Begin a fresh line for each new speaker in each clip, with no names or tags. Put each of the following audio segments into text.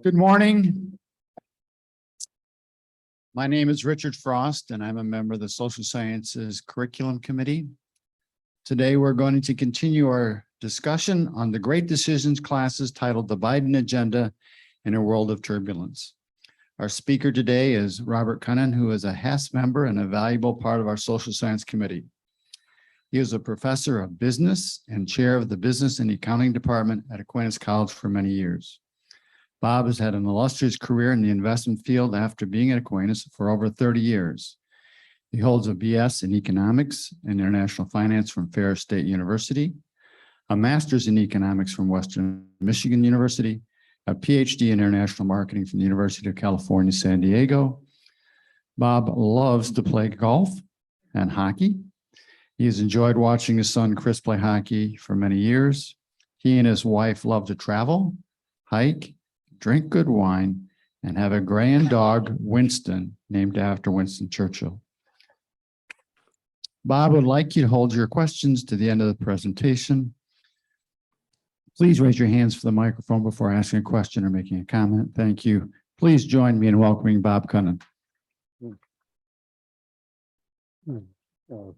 Good morning. My name is Richard Frost, and I'm a member of the Social Sciences Curriculum Committee. Today, we're going to continue our discussion on the Great Decisions classes titled The Biden Agenda in a World of Turbulence. Our speaker today is Robert Kunnen, who is a Hess member and a valuable part of our Social Science Committee. He is a professor of business and chair of the Business and Accounting Department at Aquinas College for many years. Bob has had an illustrious career in the investment field after being at Aquinas for over 30 years. He holds a BS in Economics and International Finance from Ferris State University, a Master's in Economics from Western Michigan University, a PhD in International Marketing from the University of California, San Diego. Bob loves to play golf and hockey. He has enjoyed watching his son Chris play hockey for many years. He and his wife love to travel, hike, drink good wine, and have a grand dog, Winston, named after Winston Churchill. Bob would like you to hold your questions to the end of the presentation. Please raise your hands for the microphone before asking a question or making a comment. Thank you. Please join me in welcoming Bob Kunnen.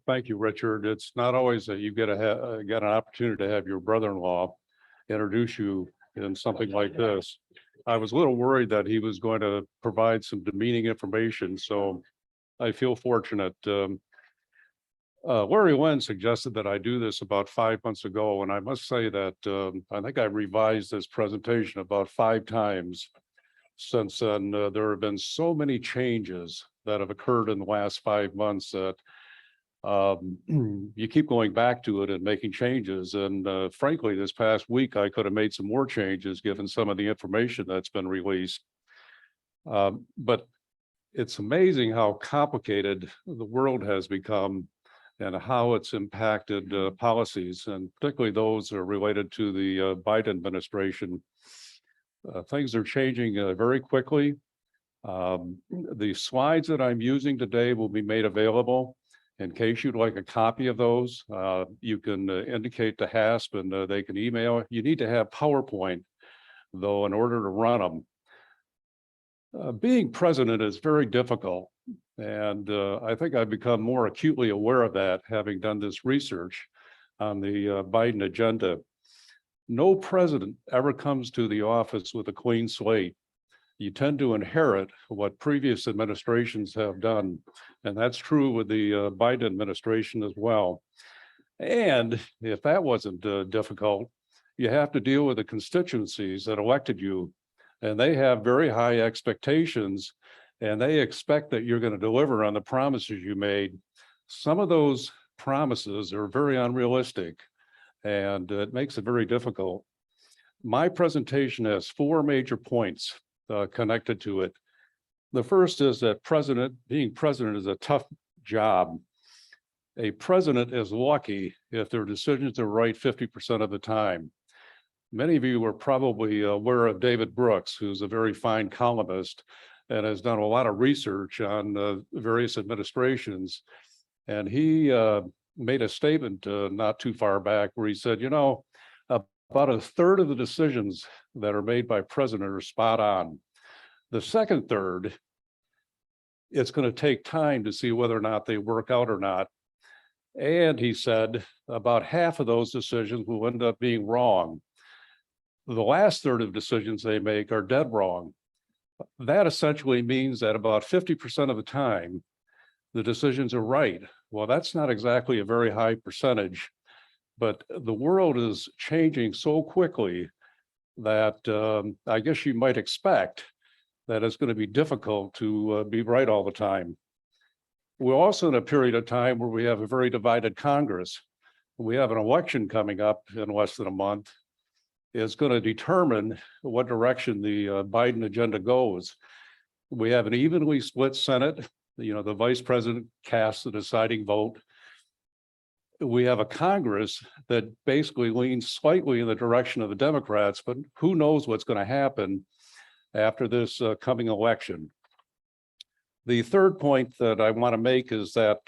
Thank you, Richard. It's not always that you get an opportunity to have your brother-in-law introduce you in something like this. I was a little worried that he was going to provide some demeaning information, so I feel fortunate. Larry Wen suggested that I do this about 5 months ago, and I must say that I think I revised this presentation about 5 times since then. There have been so many changes that have occurred in the last 5 months that you keep going back to it and making changes. And frankly, this past week, I could have made some more changes given some of the information that's been released. But it's amazing how complicated the world has become and how it's impacted policies, and particularly those that are related to the Biden administration. Things are changing very quickly. The slides that I'm using today will be made available. In case you'd like a copy of those, you can indicate to HASP and they can email. You need to have PowerPoint, though, in order to run them. Being president is very difficult, and I think I've become more acutely aware of that, having done this research on the Biden agenda. No president ever comes to the office with a clean slate. You tend to inherit what previous administrations have done. And that's true with the Biden administration as well. And if that wasn't difficult, you have to deal with the constituencies that elected you. And they have very high expectations, and they expect that you're going to deliver on the promises you made. Some of those promises are very unrealistic, and it makes it very difficult. My presentation has 4 major points connected to it. The first is that being president is a tough job. A president is lucky if their decisions are right 50% of the time. Many of you are probably aware of David Brooks, who's a very fine columnist and has done a lot of research on various administrations. And he made a statement not too far back where he said, you know, about a third of the decisions that are made by president are spot on. The second third, it's going to take time to see whether or not they work out or not. And he said about half of those decisions will end up being wrong. The last third of decisions they make are dead wrong. That essentially means that about 50% of the time, the decisions are right. Well, that's not exactly a very high percentage. But the world is changing so quickly that I guess you might expect that it's going to be difficult to be right all the time. We're also in a period of time where we have a very divided Congress. We have an election coming up in less than a month. It's going to determine what direction the Biden agenda goes. We have an evenly split Senate. You know, the vice president casts the deciding vote. We have a Congress that basically leans slightly in the direction of the Democrats, but who knows what's going to happen after this coming election. The third point that I want to make is that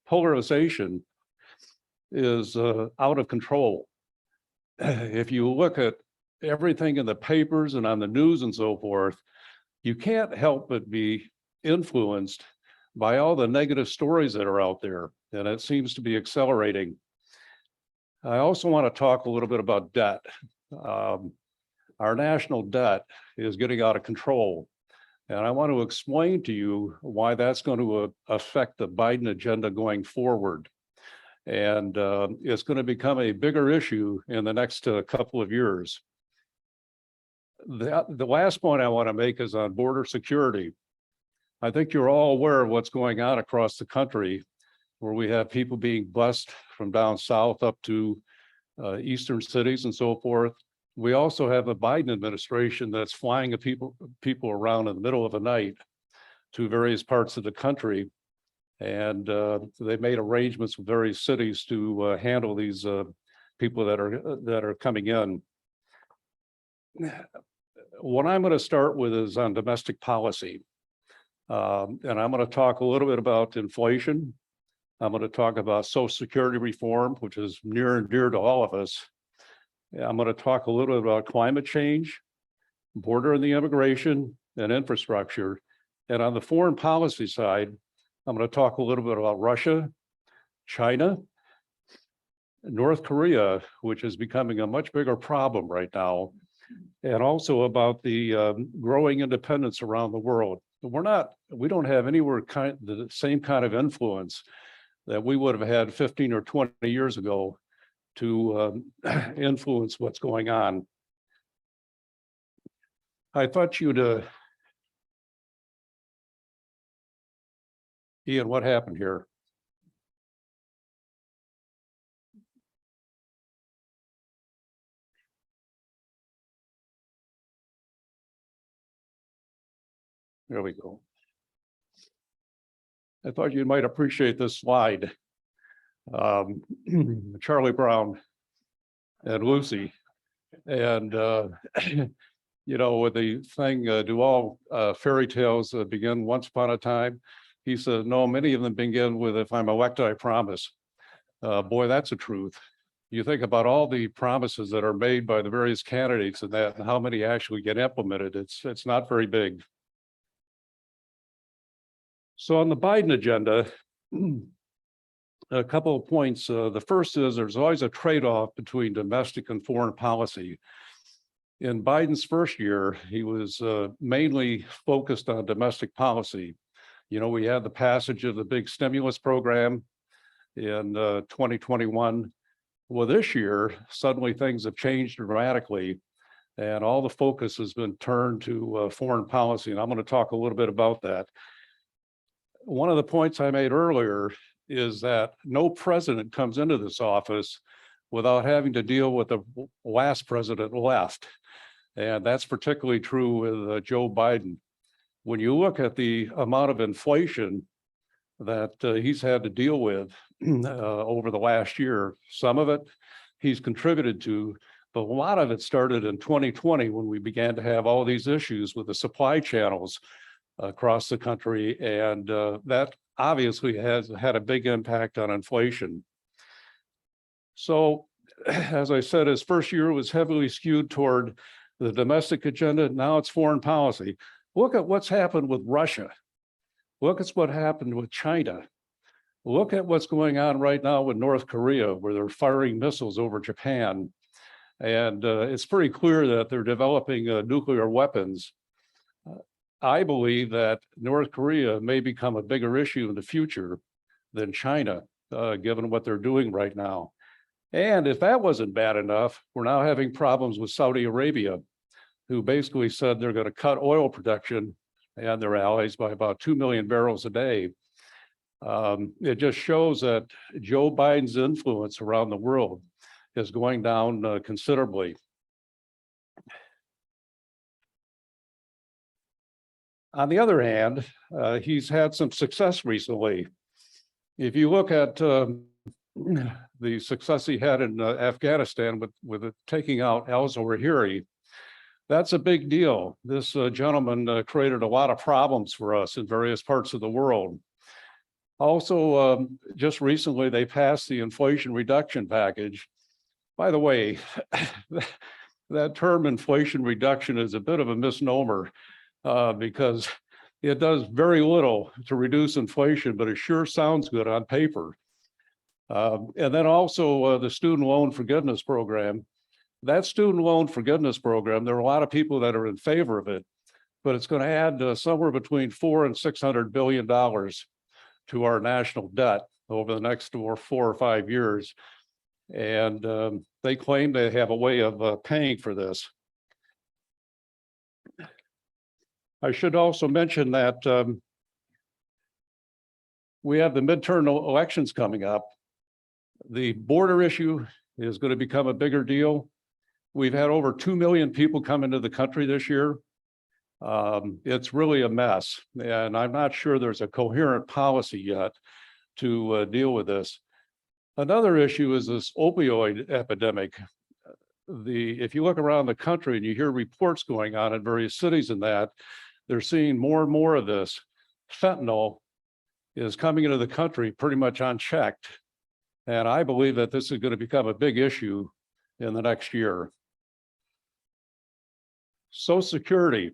polarization is out of control. If you look at everything in the papers and on the news and so forth, you can't help but be influenced by all the negative stories that are out there, and it seems to be accelerating. I also want to talk a little bit about debt. Our national debt is getting out of control. And I want to explain to you why that's going to affect the Biden agenda going forward. And it's going to become a bigger issue in the next couple of years. The last point I want to make is on border security. I think you're all aware of what's going on across the country, where we have people being bused from down south up to eastern cities and so forth. We also have a Biden administration that's flying people around in the middle of the night to various parts of the country. And they made arrangements with various cities to handle these people that are coming in. What I'm going to start with is on domestic policy. And I'm going to talk a little bit about inflation. I'm going to talk about Social Security reform, which is near and dear to all of us. I'm going to talk a little bit about climate change, border and the immigration, and infrastructure. And on the foreign policy side, I'm going to talk a little bit about Russia, China, North Korea, which is becoming a much bigger problem right now, and also about the growing independence around the world. We don't have anywhere the same kind of influence that we would have had 15 or 20 years ago to influence what's going on. I thought you'd, Ian, what happened here? There we go. I thought you might appreciate this slide. Charlie Brown and Lucy. And, you know, with the thing, do all fairy tales begin once upon a time? He said, no, many of them begin with, if I'm elected, I promise. Boy, that's the truth. You think about all the promises that are made by the various candidates and that, and how many actually get implemented. It's not very big. So on the Biden agenda, a couple of points. The first is there's always a trade-off between domestic and foreign policy. In Biden's first year, he was mainly focused on domestic policy. You know, we had the passage of the big stimulus program in 2021. Well, this year, suddenly things have changed dramatically, and all the focus has been turned to foreign policy, and I'm going to talk a little bit about that. One of the points I made earlier is that no president comes into this office without having to deal with the last president left. And that's particularly true with Joe Biden. When you look at the amount of inflation that he's had to deal with over the last year, some of it he's contributed to, but a lot of it started in 2020 when we began to have all these issues with the supply channels across the country, and that obviously has had a big impact on inflation. So, as I said, his first year was heavily skewed toward the domestic agenda. Now it's foreign policy. Look at what's happened with Russia. Look at what happened with China. Look at what's going on right now with North Korea, where they're firing missiles over Japan. And it's pretty clear that they're developing nuclear weapons. I believe that North Korea may become a bigger issue in the future than China, given what they're doing right now. And if that wasn't bad enough, we're now having problems with Saudi Arabia, who basically said they're going to cut oil production and their allies by about 2 million barrels a day. It just shows that Joe Biden's influence around the world is going down considerably. On the other hand, he's had some success recently. If you look at the success he had in Afghanistan with taking out al-Zawahiri, that's a big deal. This gentleman created a lot of problems for us in various parts of the world. Also, just recently, they passed the Inflation Reduction Package. By the way, that term inflation reduction is a bit of a misnomer because it does very little to reduce inflation, but it sure sounds good on paper. And then also the student loan forgiveness program. That student loan forgiveness program, there are a lot of people that are in favor of it, but it's going to add somewhere between $400 and $600 billion to our national debt over the next 4 or 5 years. And they claim they have a way of paying for this. I should also mention that we have the midterm elections coming up. The border issue is going to become a bigger deal. We've had over 2 million people come into the country this year. It's really a mess, and I'm not sure there's a coherent policy yet to deal with this. Another issue is this opioid epidemic. If you look around the country and you hear reports going on in various cities and that, they're seeing more and more of this. Fentanyl is coming into the country pretty much unchecked. And I believe that this is going to become a big issue in the next year. Social Security,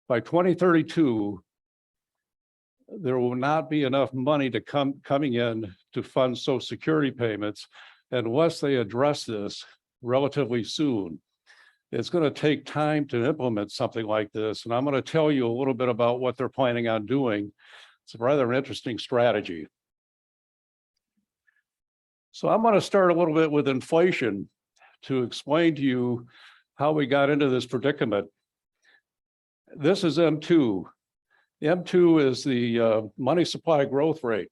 by 2032, there will not be enough money to coming in to fund Social Security payments unless they address this relatively soon. It's going to take time to implement something like this, and I'm going to tell you a little bit about what they're planning on doing. It's a rather interesting strategy. So I'm going to start a little bit with inflation to explain to you how we got into this predicament. This is M2. M2 is the money supply growth rate.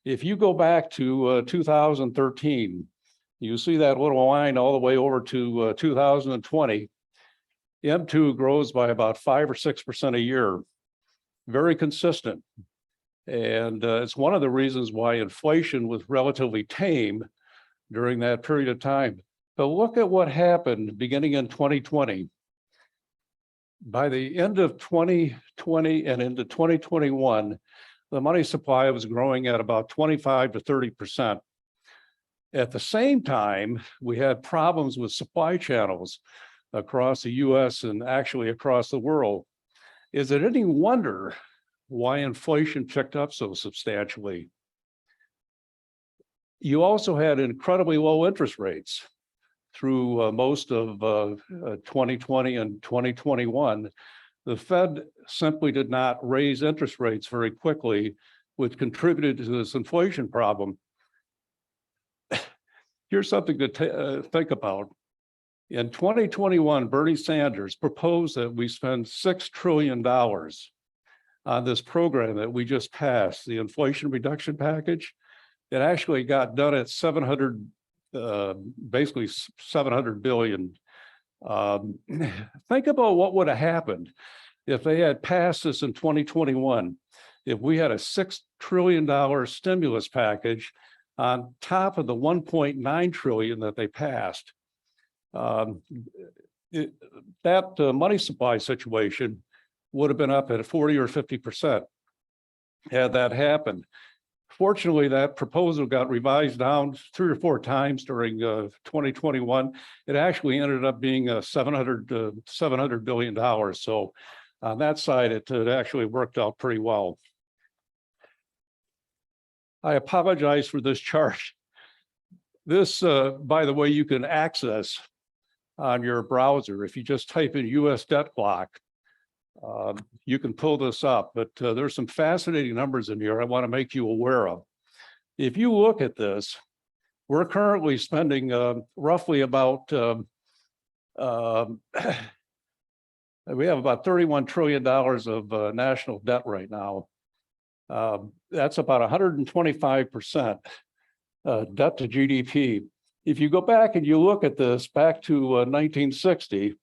If you go back to 2013, you see that little line all the way over to 2020. M2 grows by about 5 or 6% a year, very consistent. And it's one of the reasons why inflation was relatively tame during that period of time. But look at what happened beginning in 2020. By the end of 2020 and into 2021, the money supply was growing at about 25 to 30%. At the same time, we had problems with supply channels across the US and actually across the world. Is it any wonder why inflation picked up so substantially? You also had incredibly low interest rates through most of 2020 and 2021. The Fed simply did not raise interest rates very quickly, which contributed to this inflation problem. Here's something to think about. In 2021, Bernie Sanders proposed that we spend $6 trillion on this program that we just passed, the Inflation Reduction Package. It actually got done at basically 700 billion. Think about what would have happened if they had passed this in 2021, if we had a $6 trillion stimulus package on top of the 1.9 trillion that they passed. That money supply situation would have been up at 40 or 50% had that happened. Fortunately, that proposal got revised down 3 or 4 times during 2021. It actually ended up being $700 billion. So on that side, it actually worked out pretty well. I apologize for this chart. This, by the way, you can access on your browser. If you just type in US debt clock, you can pull this up, but there's some fascinating numbers in here I want to make you aware of. If you look at this, we're currently spending roughly about, we have about $31 trillion of national debt right now. That's about 125% debt to GDP. If you go back and you look at this back to 1960,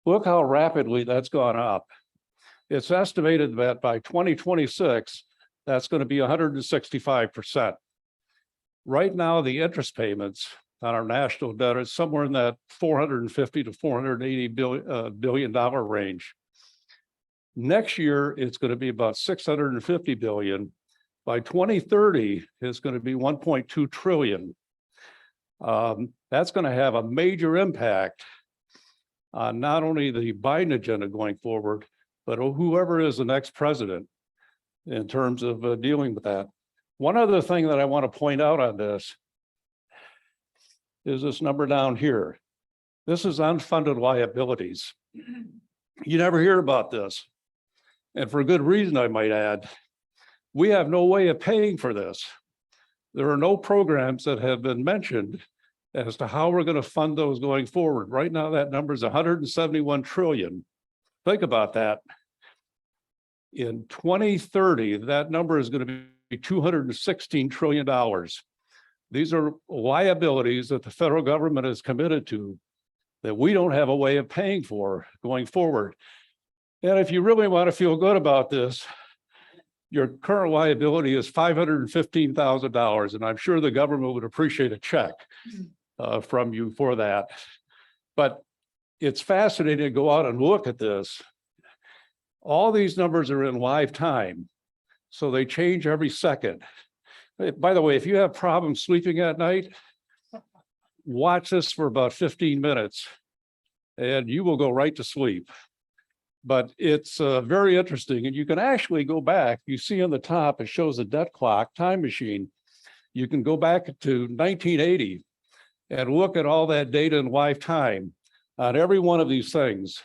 look how rapidly that's gone up. It's estimated that by 2026, that's going to be 165%. Right now, the interest payments on our national debt is somewhere in that $450 to $480 billion range. Next year, it's going to be about $650 billion. By 2030, it's going to be $1.2 trillion. That's going to have a major impact on not only the Biden agenda going forward, but whoever is the next president in terms of dealing with that. One other thing that I want to point out on this is this number down here. This is unfunded liabilities. You never hear about this. And for good reason, I might add. We have no way of paying for this. There are no programs that have been mentioned as to how we're going to fund those going forward. Right now, that number is 171 trillion. Think about that. In 2030, that number is going to be $216 trillion. These are liabilities that the federal government is committed to that we don't have a way of paying for going forward. And if you really want to feel good about this, your current liability is $515,000, and I'm sure the government would appreciate a check from you for that. But it's fascinating to go out and look at this. All these numbers are in live time, so they change every second. By the way, if you have problems sleeping at night, watch this for about 15 minutes, and you will go right to sleep. But it's very interesting, and you can actually go back. You see on the top, it shows a debt clock time machine. You can go back to 1980 and look at all that data in live time on every one of these things.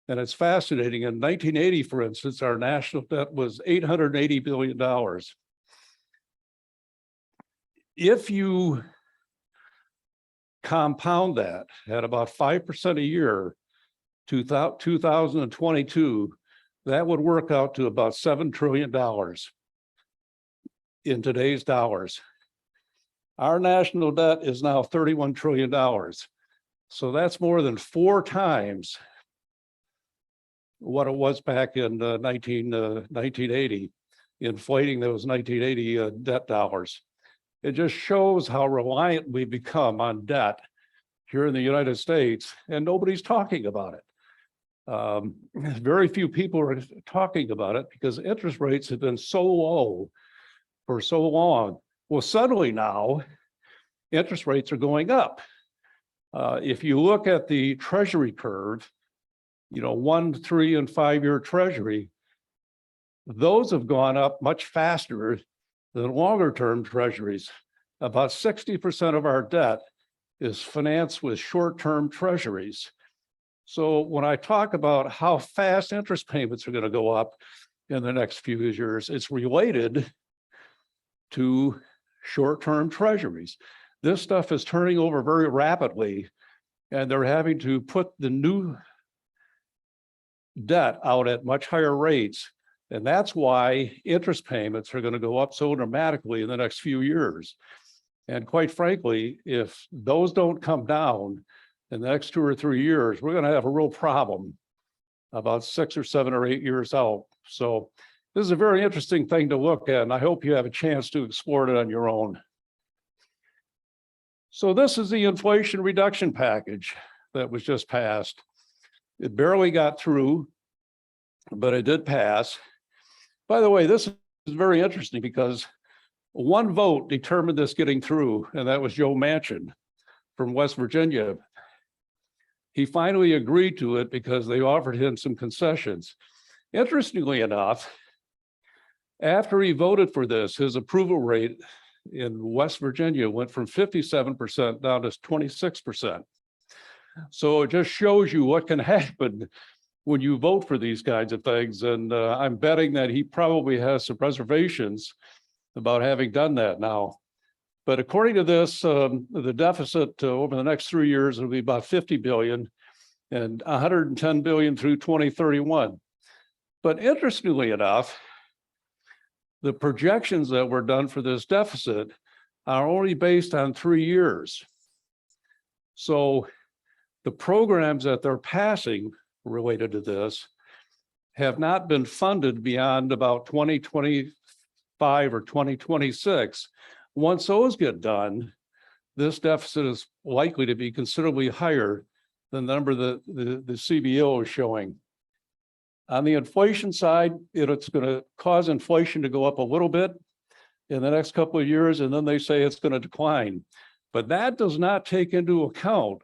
And it's fascinating. In 1980, for instance, our national debt was $880 billion. If you compound that at about 5% a year, 2022, that would work out to about $7 trillion in today's dollars. Our national debt is now $31 trillion. So that's more than 4 times what it was back in 1980, inflating those 1980 debt dollars. It just shows how reliant we've become on debt here in the United States, and nobody's talking about it. Very few people are talking about it because interest rates have been so low for so long. Well, suddenly now, interest rates are going up. If you look at the Treasury curve, 1, 3, and 5-year Treasury, those have gone up much faster than longer-term Treasuries. About 60% of our debt is financed with short-term Treasuries. So when I talk about how fast interest payments are going to go up in the next few years, it's related to short-term Treasuries. This stuff is turning over very rapidly, and they're having to put the new debt out at much higher rates. And that's why interest payments are going to go up so dramatically in the next few years. And quite frankly, if those don't come down in the next 2 or 3 years, we're going to have a real problem about 6 or 7 or 8 years out. So this is a very interesting thing to look at, and I hope you have a chance to explore it on your own. So this is the Inflation Reduction Package that was just passed. It barely got through, but it did pass. By the way, this is very interesting because one vote determined this getting through, and that was Joe Manchin from West Virginia. He finally agreed to it because they offered him some concessions. Interestingly enough, after he voted for this, his approval rate in West Virginia went from 57% down to 26%. So it just shows you what can happen when you vote for these kinds of things. And I'm betting that he probably has some reservations about having done that now. But according to this, the deficit over the next 3 years will be about 50 billion and 110 billion through 2031. But interestingly enough, the projections that were done for this deficit are only based on 3 years. So the programs that they're passing related to this have not been funded beyond about 2025 or 2026. Once those get done, this deficit is likely to be considerably higher than the number that the CBO is showing. On the inflation side, it's going to cause inflation to go up a little bit in the next couple of years, and then they say it's going to decline. But that does not take into account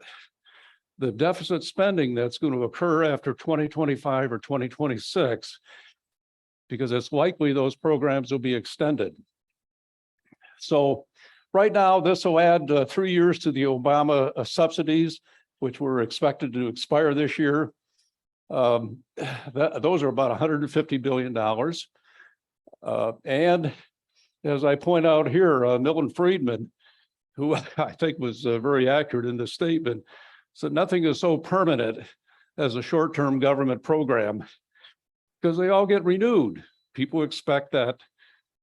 the deficit spending that's going to occur after 2025 or 2026, because it's likely those programs will be extended. So right now, this will add 3 years to the Obama subsidies, which were expected to expire this year. Those are about $150 billion. And as I point out here, Milton Friedman, who I think was very accurate in this statement, said nothing is so permanent as a short-term government program because they all get renewed. People expect that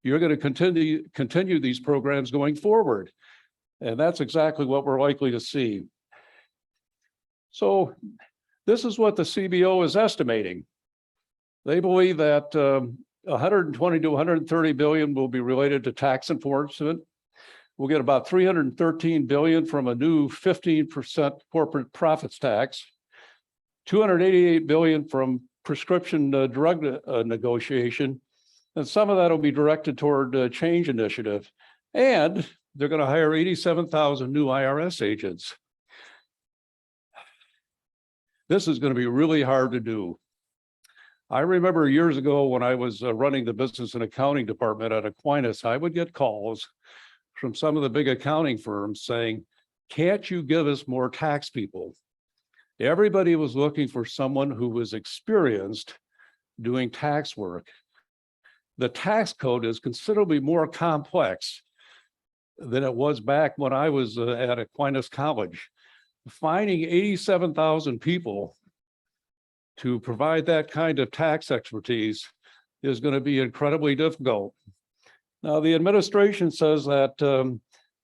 you're going to continue these programs going forward. And that's exactly what we're likely to see. So this is what the CBO is estimating. They believe that 120 to 130 billion will be related to tax enforcement. We'll get about 313 billion from a new 15% corporate profits tax, 288 billion from prescription drug negotiation, and some of that will be directed toward change initiative. And they're going to hire 87,000 new IRS agents. This is going to be really hard to do. I remember years ago when I was running the business and accounting department at Aquinas, I would get calls from some of the big accounting firms saying, can't you give us more tax people? Everybody was looking for someone who was experienced doing tax work. The tax code is considerably more complex than it was back when I was at Aquinas College. Finding 87,000 people to provide that kind of tax expertise is going to be incredibly difficult. Now, the administration says that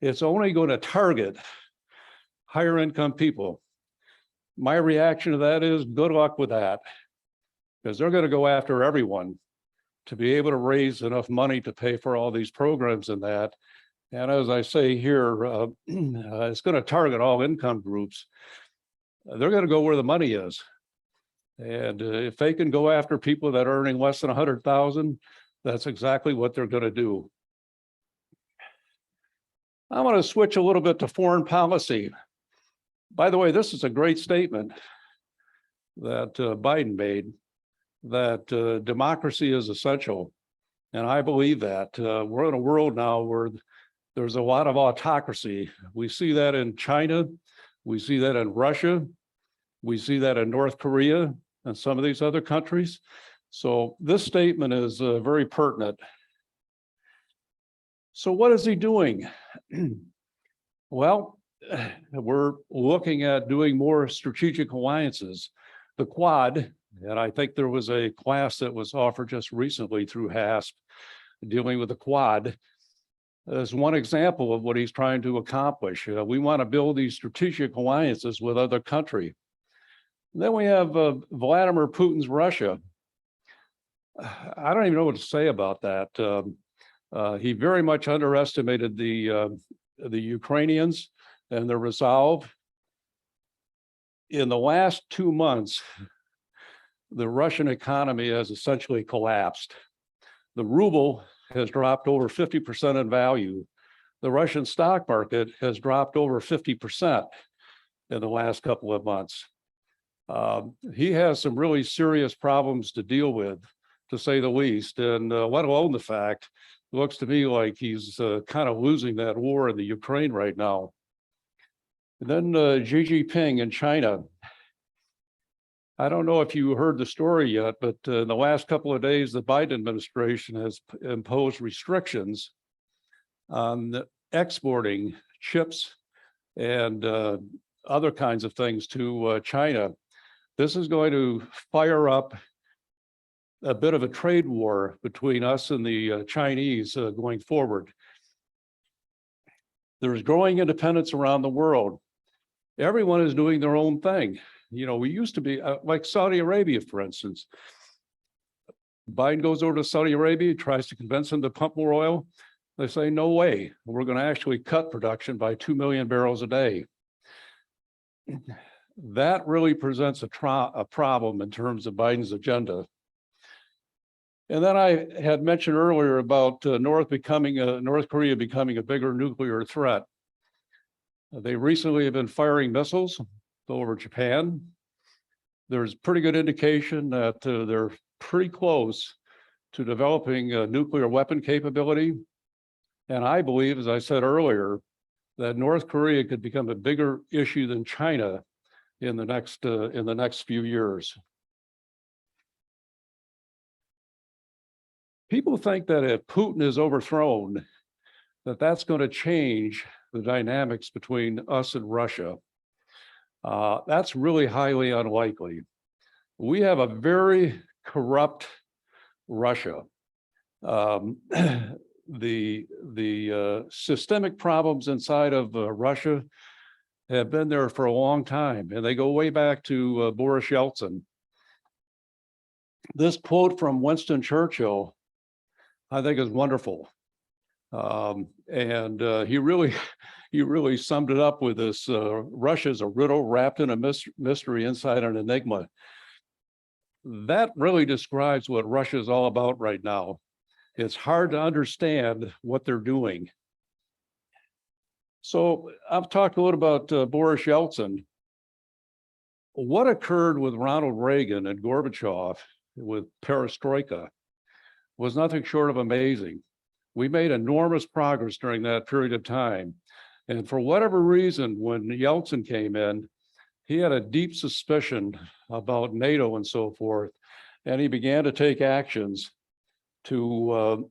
it's only going to target higher income people. My reaction to that is good luck with that, because they're going to go after everyone to be able to raise enough money to pay for all these programs and that. And as I say here, it's going to target all income groups. They're going to go where the money is. And if they can go after people that are earning less than 100,000, that's exactly what they're going to do. I want to switch a little bit to foreign policy. By the way, this is a great statement that Biden made, that democracy is essential. And I believe that. We're in a world now where there's a lot of autocracy. We see that in China. We see that in Russia. We see that in North Korea and some of these other countries. So this statement is very pertinent. So what is he doing? Well, we're looking at doing more strategic alliances. The Quad, and I think there was a class that was offered just recently through HASP dealing with the Quad, is one example of what he's trying to accomplish. We want to build these strategic alliances with other countries. Then we have Vladimir Putin's Russia. I don't even know what to say about that. He very much underestimated the Ukrainians and their resolve. In the last 2 months, the Russian economy has essentially collapsed. The ruble has dropped over 50% in value. The Russian stock market has dropped over 50% in the last couple of months. He has some really serious problems to deal with, to say the least, and let alone the fact, it looks to me like he's kind of losing that war in the Ukraine right now. And then Xi Jinping in China. I don't know if you heard the story yet, but in the last couple of days, the Biden administration has imposed restrictions on exporting chips and other kinds of things to China. This is going to fire up a bit of a trade war between us and the Chinese going forward. There's growing independence around the world. Everyone is doing their own thing. You know, we used to be like Saudi Arabia, for instance. Biden goes over to Saudi Arabia, tries to convince them to pump more oil. They say, no way, we're going to actually cut production by 2 million barrels a day. That really presents a problem in terms of Biden's agenda. And then I had mentioned earlier about North Korea becoming a bigger nuclear threat. They recently have been firing missiles. over Japan. There's pretty good indication that they're pretty close to developing a nuclear weapon capability. And I believe, as I said earlier, that North Korea could become a bigger issue than China in the next few years. People think that if Putin is overthrown, that's going to change the dynamics between us and Russia. That's really highly unlikely. We have a very corrupt Russia. The systemic problems inside of Russia have been there for a long time, and they go way back to Boris Yeltsin. This quote from Winston Churchill, I think, is wonderful. He really summed it up with this: Russia's a riddle wrapped in a mystery inside an enigma. That really describes what Russia is all about right now. It's hard to understand what they're doing. So I've talked a little about Boris Yeltsin. What occurred with Ronald Reagan and Gorbachev with perestroika was nothing short of amazing. We made enormous progress during that period of time. And for whatever reason, when Yeltsin came in, he had a deep suspicion about NATO and so forth, and he began to take actions to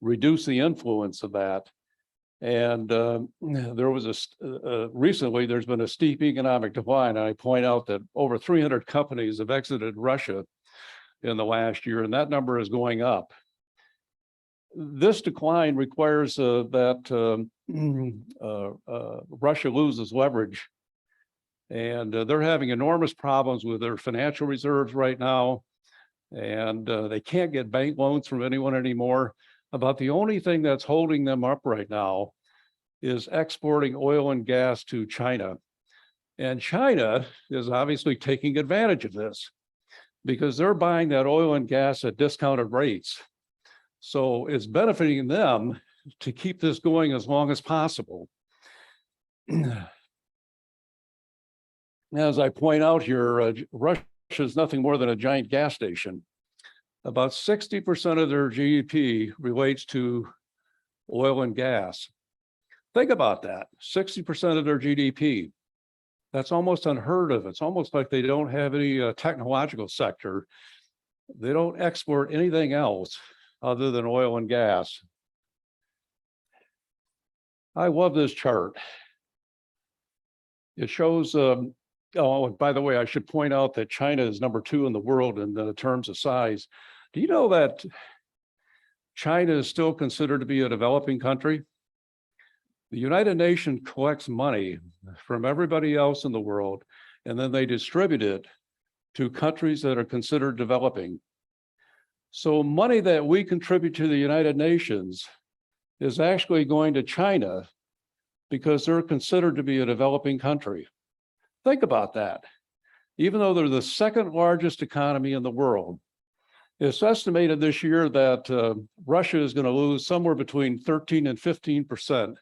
reduce the influence of that. And there was recently there's been a steep economic decline. And I point out that over 300 companies have exited Russia in the last year, and that number is going up. This decline requires that Russia loses leverage, and they're having enormous problems with their financial reserves right now, and they can't get bank loans from anyone anymore. About the only thing that's holding them up right now is exporting oil and gas to China. And China is obviously taking advantage of this because they're buying that oil and gas at discounted rates. So it's benefiting them to keep this going as long as possible. As I point out here, Russia is nothing more than a giant gas station. About 60% of their GDP relates to oil and gas. Think about that, 60% of their GDP. That's almost unheard of. It's almost like they don't have any technological sector. They don't export anything else other than oil and gas. I love this chart. It shows, oh, and by the way, I should point out that China is number 2 in the world in terms of size. Do you know that China is still considered to be a developing country? The United Nations collects money from everybody else in the world, and then they distribute it to countries that are considered developing. So money that we contribute to the United Nations is actually going to China because they're considered to be a developing country. Think about that. Even though they're the second largest economy in the world, it's estimated this year that Russia is going to lose somewhere between 13 and 15%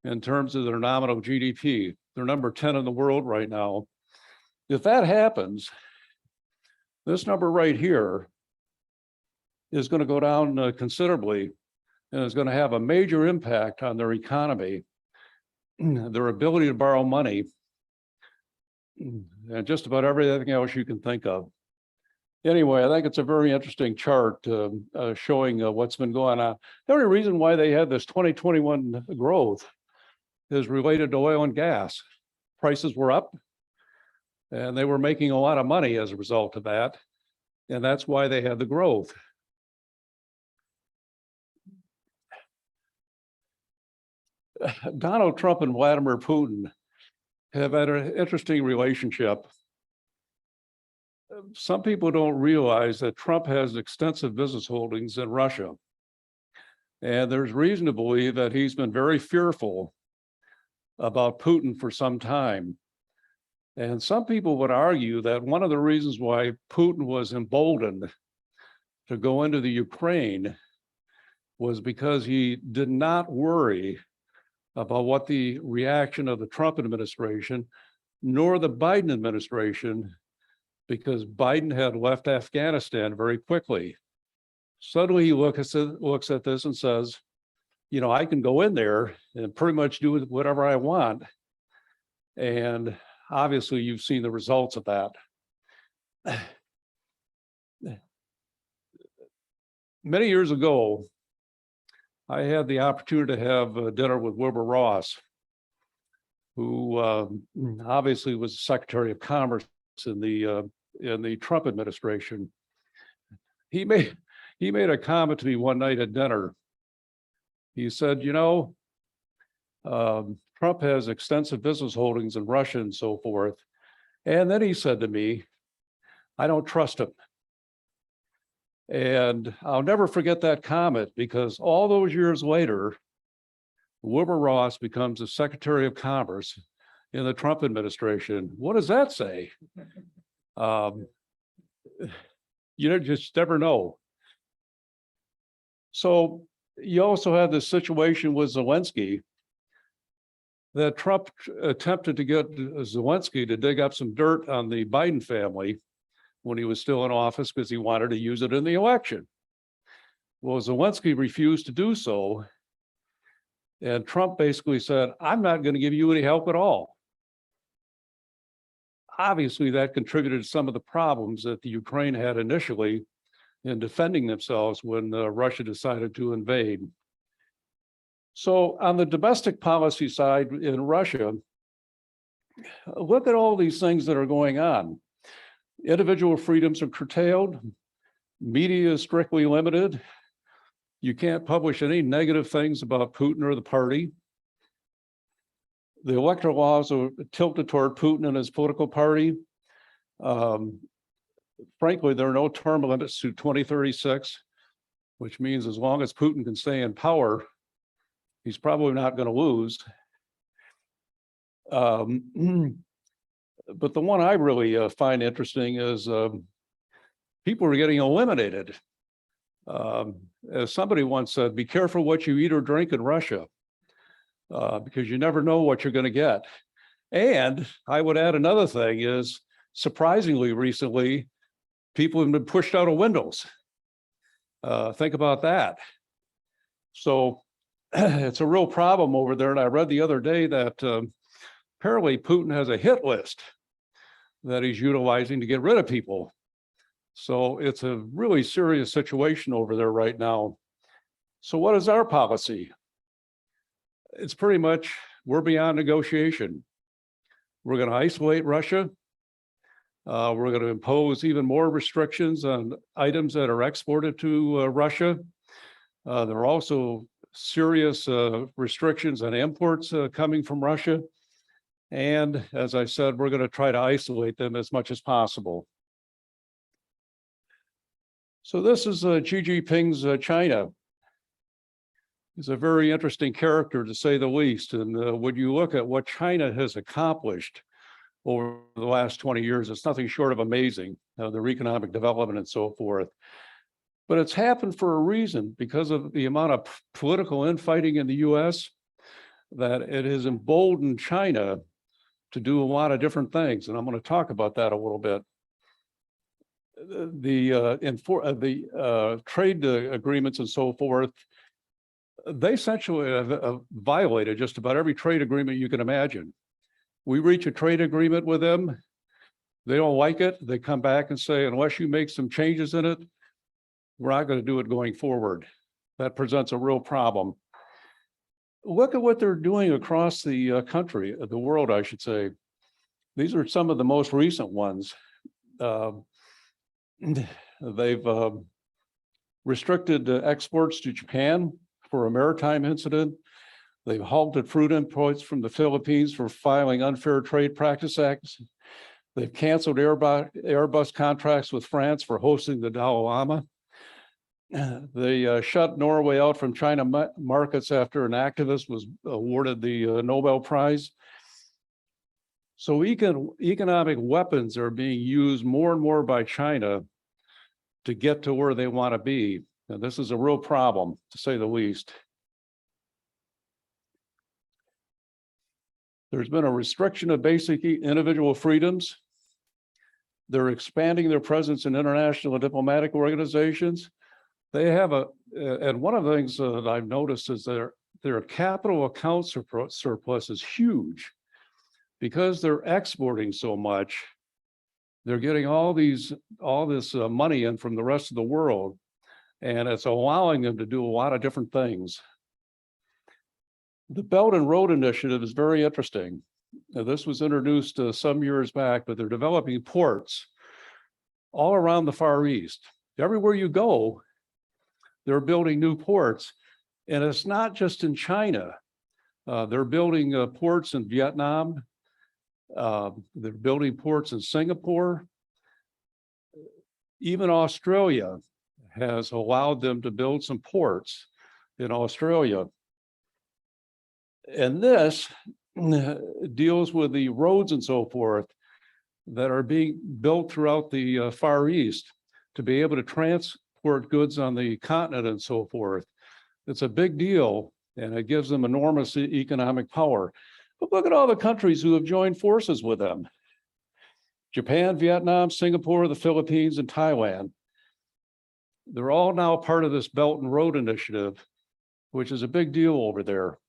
in terms of their nominal GDP. They're number 10 in the world right now. If that happens, this number right here is going to go down considerably, and is going to have a major impact on their economy, their ability to borrow money, and just about everything else you can think of. Anyway, I think it's a very interesting chart showing what's been going on. The only reason why they had this 2021 growth is related to oil and gas. Prices were up, and they were making a lot of money as a result of that, and that's why they had the growth. Donald Trump and Vladimir Putin have had an interesting relationship. Some people don't realize that Trump has extensive business holdings in Russia. And there's reason to believe that he's been very fearful about Putin for some time. And some people would argue that one of the reasons why Putin was emboldened to go into the Ukraine was because he did not worry about what the reaction of the Trump administration nor the Biden administration, because Biden had left Afghanistan very quickly. Suddenly he looks at this and says, you know, I can go in there and pretty much do whatever I want. And obviously you've seen the results of that. Many years ago, I had the opportunity to have dinner with Wilbur Ross, who obviously was Secretary of Commerce in the Trump administration. He made a comment to me one night at dinner. He said, you know, Trump has extensive business holdings in Russia and so forth. And then he said to me, I don't trust him. And I'll never forget that comment, because all those years later, Wilbur Ross becomes the Secretary of Commerce in the Trump administration. What does that say? You just never know. So you also have this situation with Zelensky, that Trump attempted to get Zelensky to dig up some dirt on the Biden family when he was still in office, because he wanted to use it in the election. Well, Zelensky refused to do so. And Trump basically said, I'm not going to give you any help at all. Obviously, that contributed to some of the problems that the Ukraine had initially in defending themselves when Russia decided to invade. So on the domestic policy side in Russia, look at all these things that are going on. Individual freedoms are curtailed. Media is strictly limited. You can't publish any negative things about Putin or the party. The electoral laws are tilted toward Putin and his political party. Frankly, there are no term limits to 2036, which means as long as Putin can stay in power, he's probably not going to lose. But the one I really find interesting is people are getting eliminated. As somebody once said, be careful what you eat or drink in Russia, because you never know what you're going to get. And I would add another thing is, surprisingly recently, people have been pushed out of windows. Think about that. So it's a real problem over there. And I read the other day that apparently Putin has a hit list that he's utilizing to get rid of people. So it's a really serious situation over there right now. So what is our policy? It's pretty much, we're beyond negotiation. We're going to isolate Russia. We're going to impose even more restrictions on items that are exported to Russia. There are also serious restrictions on imports coming from Russia. And as I said, we're going to try to isolate them as much as possible. So this is Xi Jinping's China. He's a very interesting character, to say the least. And when you look at what China has accomplished over the last 20 years, it's nothing short of amazing, their economic development and so forth. But it's happened for a reason, because of the amount of political infighting in the US, that it has emboldened China to do a lot of different things. And I'm going to talk about that a little bit. The trade agreements and so forth, they essentially have violated just about every trade agreement you can imagine. We reach a trade agreement with them, they don't like it, they come back and say, unless you make some changes in it, we're not going to do it going forward. That presents a real problem. Look at what they're doing across the country, the world, I should say. These are some of the most recent ones. They've restricted exports to Japan for a maritime incident. They've halted fruit imports from the Philippines for filing unfair trade practice acts. They've canceled Airbus contracts with France for hosting the Dalai Lama. They shut Norway out from China markets after an activist was awarded the Nobel Prize. So economic weapons are being used more and more by China to get to where they want to be. And this is a real problem, to say the least. There's been a restriction of basic individual freedoms. They're expanding their presence in international and diplomatic organizations. They have and one of the things that I've noticed is their capital account surplus is huge. Because they're exporting so much, they're getting all this money in from the rest of the world, and it's allowing them to do a lot of different things. The Belt and Road Initiative is very interesting. Now, this was introduced some years back, but they're developing ports all around the Far East. Everywhere you go, they're building new ports, and it's not just in China. They're building ports in Vietnam. They're building ports in Singapore. Even Australia has allowed them to build some ports in Australia. And this deals with the roads and so forth that are being built throughout the Far East to be able to transport goods on the continent and so forth. It's a big deal, and it gives them enormous economic power. But look at all the countries who have joined forces with them. Japan, Vietnam, Singapore, the Philippines, and Thailand. They're all now part of this Belt and Road Initiative, which is a big deal over there.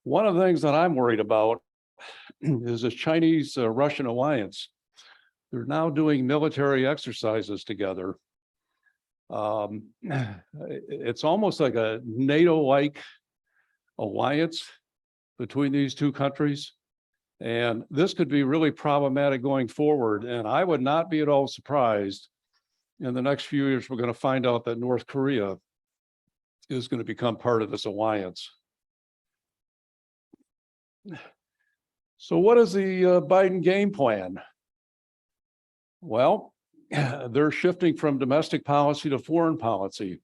One of the things that I'm worried about is this Chinese-Russian alliance. They're now doing military exercises together. It's almost like a NATO-like alliance between these two countries. And this could be really problematic going forward. And I would not be at all surprised in the next few years, we're going to find out that North Korea is going to become part of this alliance. So what is the Biden game plan? Well, they're shifting from domestic policy to foreign policy.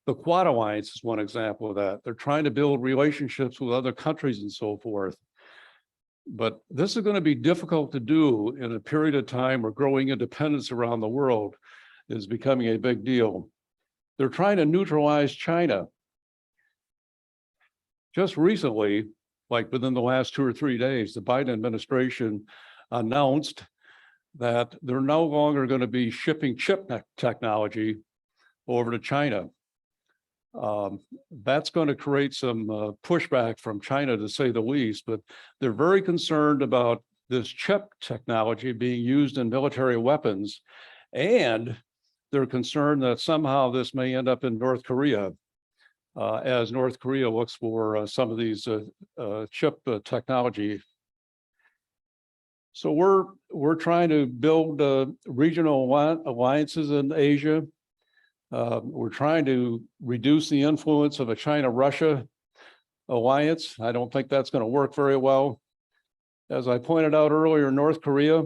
The Quad Alliance is one example of that. They're trying to build relationships with other countries and so forth. But this is going to be difficult to do in a period of time where growing independence around the world is becoming a big deal. They're trying to neutralize China. Just recently, like within the last 2 or 3 days, the Biden administration announced that they're no longer going to be shipping chip technology over to China. That's going to create some pushback from China, to say the least, but they're very concerned about this chip technology being used in military weapons, and they're concerned that somehow this may end up in North Korea, as North Korea looks for some of these chip technology. So we're trying to build regional alliances in Asia. We're trying to reduce the influence of a China-Russia alliance. I don't think that's going to work very well. As I pointed out earlier, North Korea,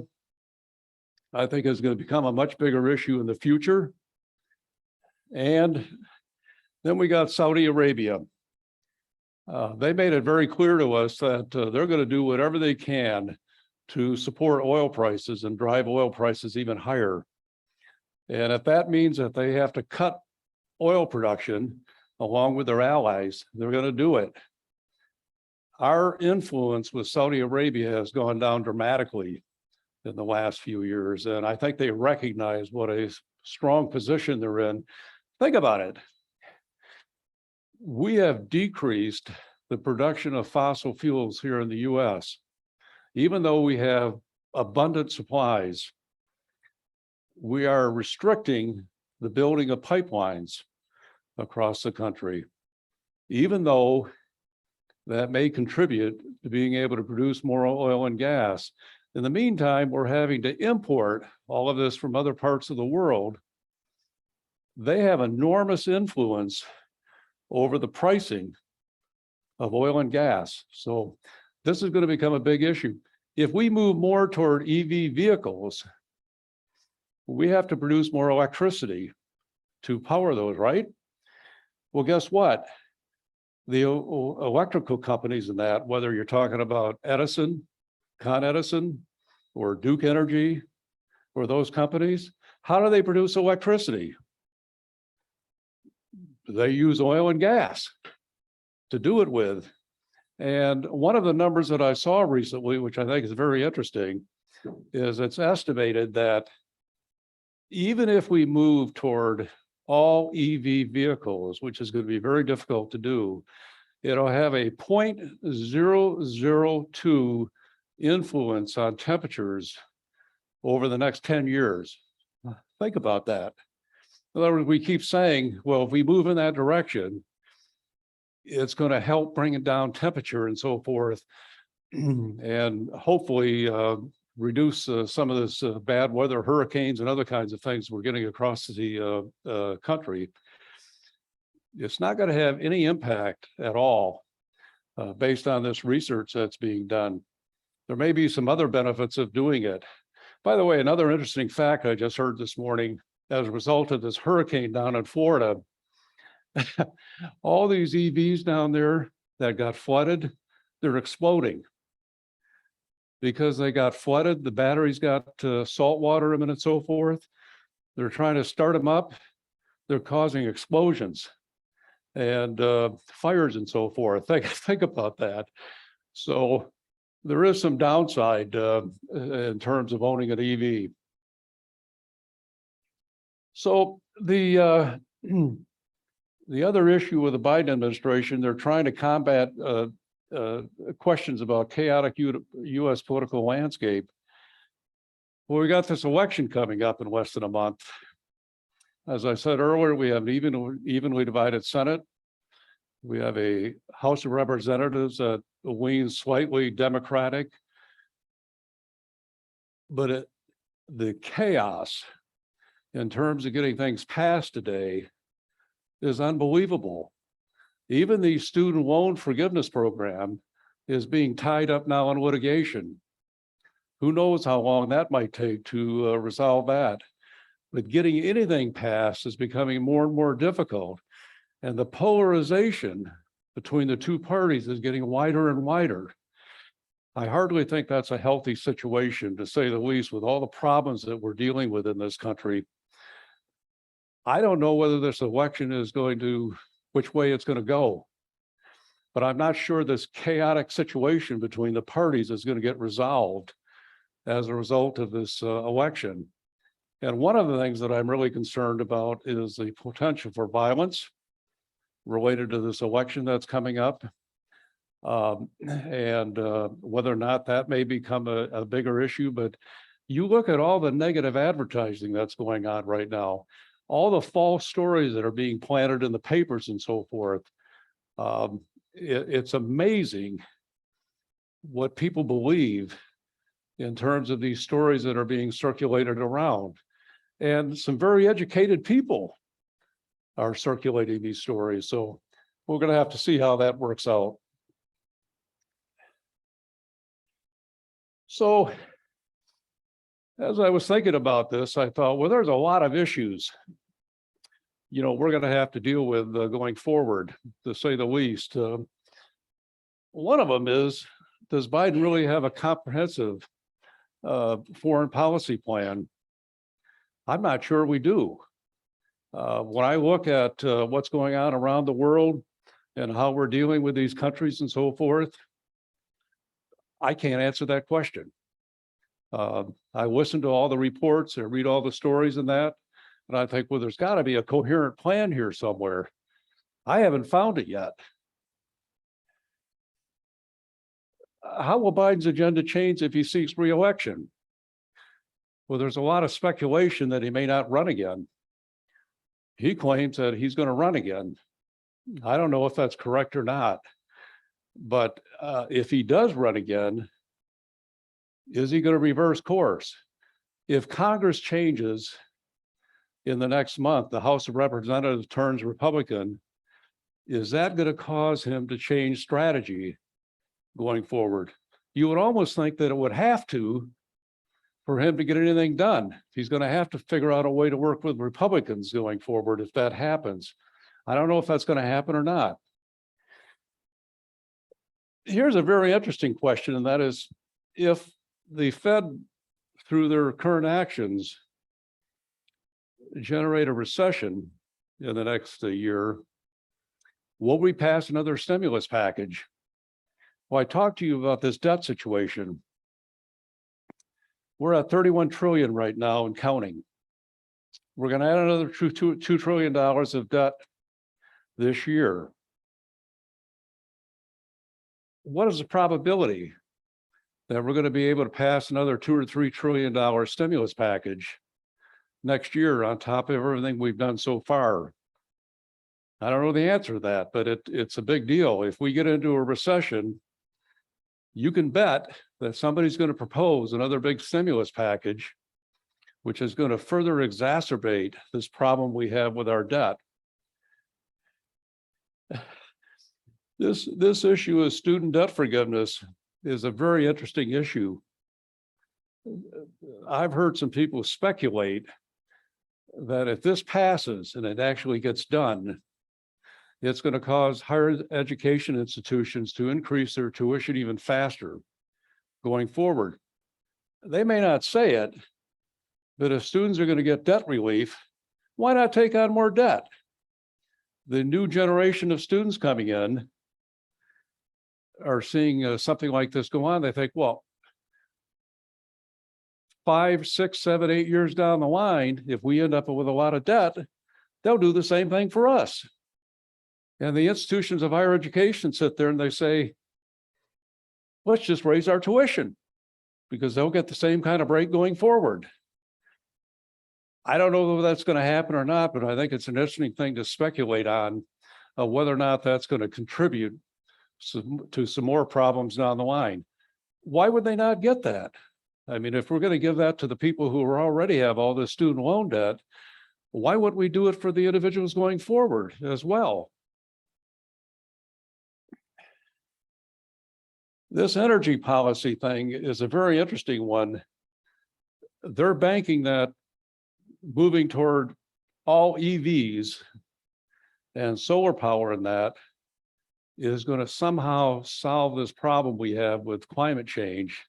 I think, is going to become a much bigger issue in the future. And then we got Saudi Arabia. They made it very clear to us that they're going to do whatever they can to support oil prices and drive oil prices even higher. And if that means that they have to cut oil production along with their allies, they're going to do it. Our influence with Saudi Arabia has gone down dramatically in the last few years, and I think they recognize what a strong position they're in. Think about it. We have decreased the production of fossil fuels here in the US, even though we have abundant supplies. We are restricting the building of pipelines across the country, even though that may contribute to being able to produce more oil and gas. In the meantime, we're having to import all of this from other parts of the world. They have enormous influence over the pricing of oil and gas. So this is going to become a big issue. If we move more toward EV vehicles, we have to produce more electricity to power those, right? Well, guess what? The electrical companies in that, whether you're talking about Edison, Con Edison, or Duke Energy, or those companies, how do they produce electricity? They use oil and gas. to do it with. And one of the numbers that I saw recently, which I think is very interesting, is it's estimated that even if we move toward all EV vehicles, which is going to be very difficult to do, it'll have a 0.002 influence on temperatures over the next 10 years. Think about that. In other words, we keep saying, well, if we move in that direction, it's going to help bring it down temperature and so forth, and hopefully reduce some of this bad weather, hurricanes and other kinds of things we're getting across the country. It's not going to have any impact at all based on this research that's being done. There may be some other benefits of doing it. By the way, another interesting fact I just heard this morning, as a result of this hurricane down in Florida, all these EVs down there that got flooded, they're exploding. Because they got flooded, the batteries got salt water in them and so forth. They're trying to start them up. They're causing explosions and fires and so forth. Think about that. So there is some downside in terms of owning an EV. So the other issue with the Biden administration, they're trying to combat questions about chaotic U.S. political landscape. Well, we got this election coming up in less than a month. As I said earlier, we have an evenly divided Senate. We have a House of Representatives that leans slightly Democratic. But the chaos in terms of getting things passed today is unbelievable. Even the student loan forgiveness program is being tied up now in litigation. Who knows how long that might take to resolve that? But getting anything passed is becoming more and more difficult. And the polarization between the two parties is getting wider and wider. I hardly think that's a healthy situation, to say the least, with all the problems that we're dealing with in this country. I don't know whether this election is going to, which way it's going to go. But I'm not sure this chaotic situation between the parties is going to get resolved as a result of this election. And one of the things that I'm really concerned about is the potential for violence related to this election that's coming up. And whether or not that may become a bigger issue. But you look at all the negative advertising that's going on right now, all the false stories that are being planted in the papers and so forth. It's amazing what people believe in terms of these stories that are being circulated around. And some very educated people are circulating these stories. So we're going to have to see how that works out. So as I was thinking about this, I thought, well, there's a lot of issues, we're going to have to deal with going forward, to say the least. One of them is, does Biden really have a comprehensive foreign policy plan? I'm not sure we do. When I look at what's going on around the world and how we're dealing with these countries and so forth, I can't answer that question. I listen to all the reports, I read all the stories and that, and I think, well, there's got to be a coherent plan here somewhere. I haven't found it yet. How will Biden's agenda change if he seeks re-election? Well, there's a lot of speculation that he may not run again. He claims that he's going to run again. I don't know if that's correct or not, but if he does run again, is he going to reverse course? If Congress changes in the next month, the House of Representatives turns Republican, is that going to cause him to change strategy going forward? You would almost think that it would have to, for him to get anything done. He's going to have to figure out a way to work with Republicans going forward if that happens. I don't know if that's going to happen or not. Here's a very interesting question, and that is, if the Fed, through their current actions, generate a recession in the next year, Will we pass another stimulus package? Well, I talked to you about this debt situation. We're at 31 trillion right now and counting. We're going to add another $2 trillion of debt this year. What is the probability that we're going to be able to pass another $2 or $3 trillion stimulus package next year on top of everything we've done so far? I don't know the answer to that, but it's a big deal. If we get into a recession, you can bet that somebody's going to propose another big stimulus package, which is going to further exacerbate this problem we have with our debt. This issue of student debt forgiveness is a very interesting issue. I've heard some people speculate that if this passes and it actually gets done, it's going to cause higher education institutions to increase their tuition even faster going forward. They may not say it, but if students are going to get debt relief, why not take on more debt? The new generation of students coming in are seeing something like this go on. They think, well, 5, 6, 7, 8 years down the line, if we end up with a lot of debt, they'll do the same thing for us. And the institutions of higher education sit there and they say, let's just raise our tuition because they'll get the same kind of break going forward. I don't know whether that's going to happen or not, but I think it's an interesting thing to speculate on whether or not that's going to contribute to some more problems down the line. Why would they not get that? I mean, if we're going to give that to the people who already have all this student loan debt, why wouldn't we do it for the individuals going forward as well? This energy policy thing is a very interesting one. They're banking that moving toward all EVs and solar power in that is going to somehow solve this problem we have with climate change.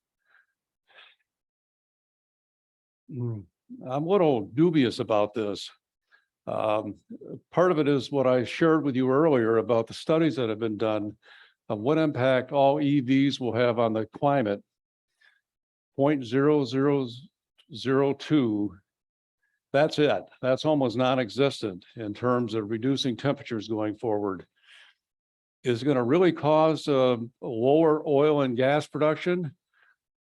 I'm a little dubious about this. Part of it is what I shared with you earlier about the studies that have been done of what impact all EVs will have on the climate. 0.0002. That's it. That's almost non-existent in terms of reducing temperatures going forward. Is it going to really cause lower oil and gas production?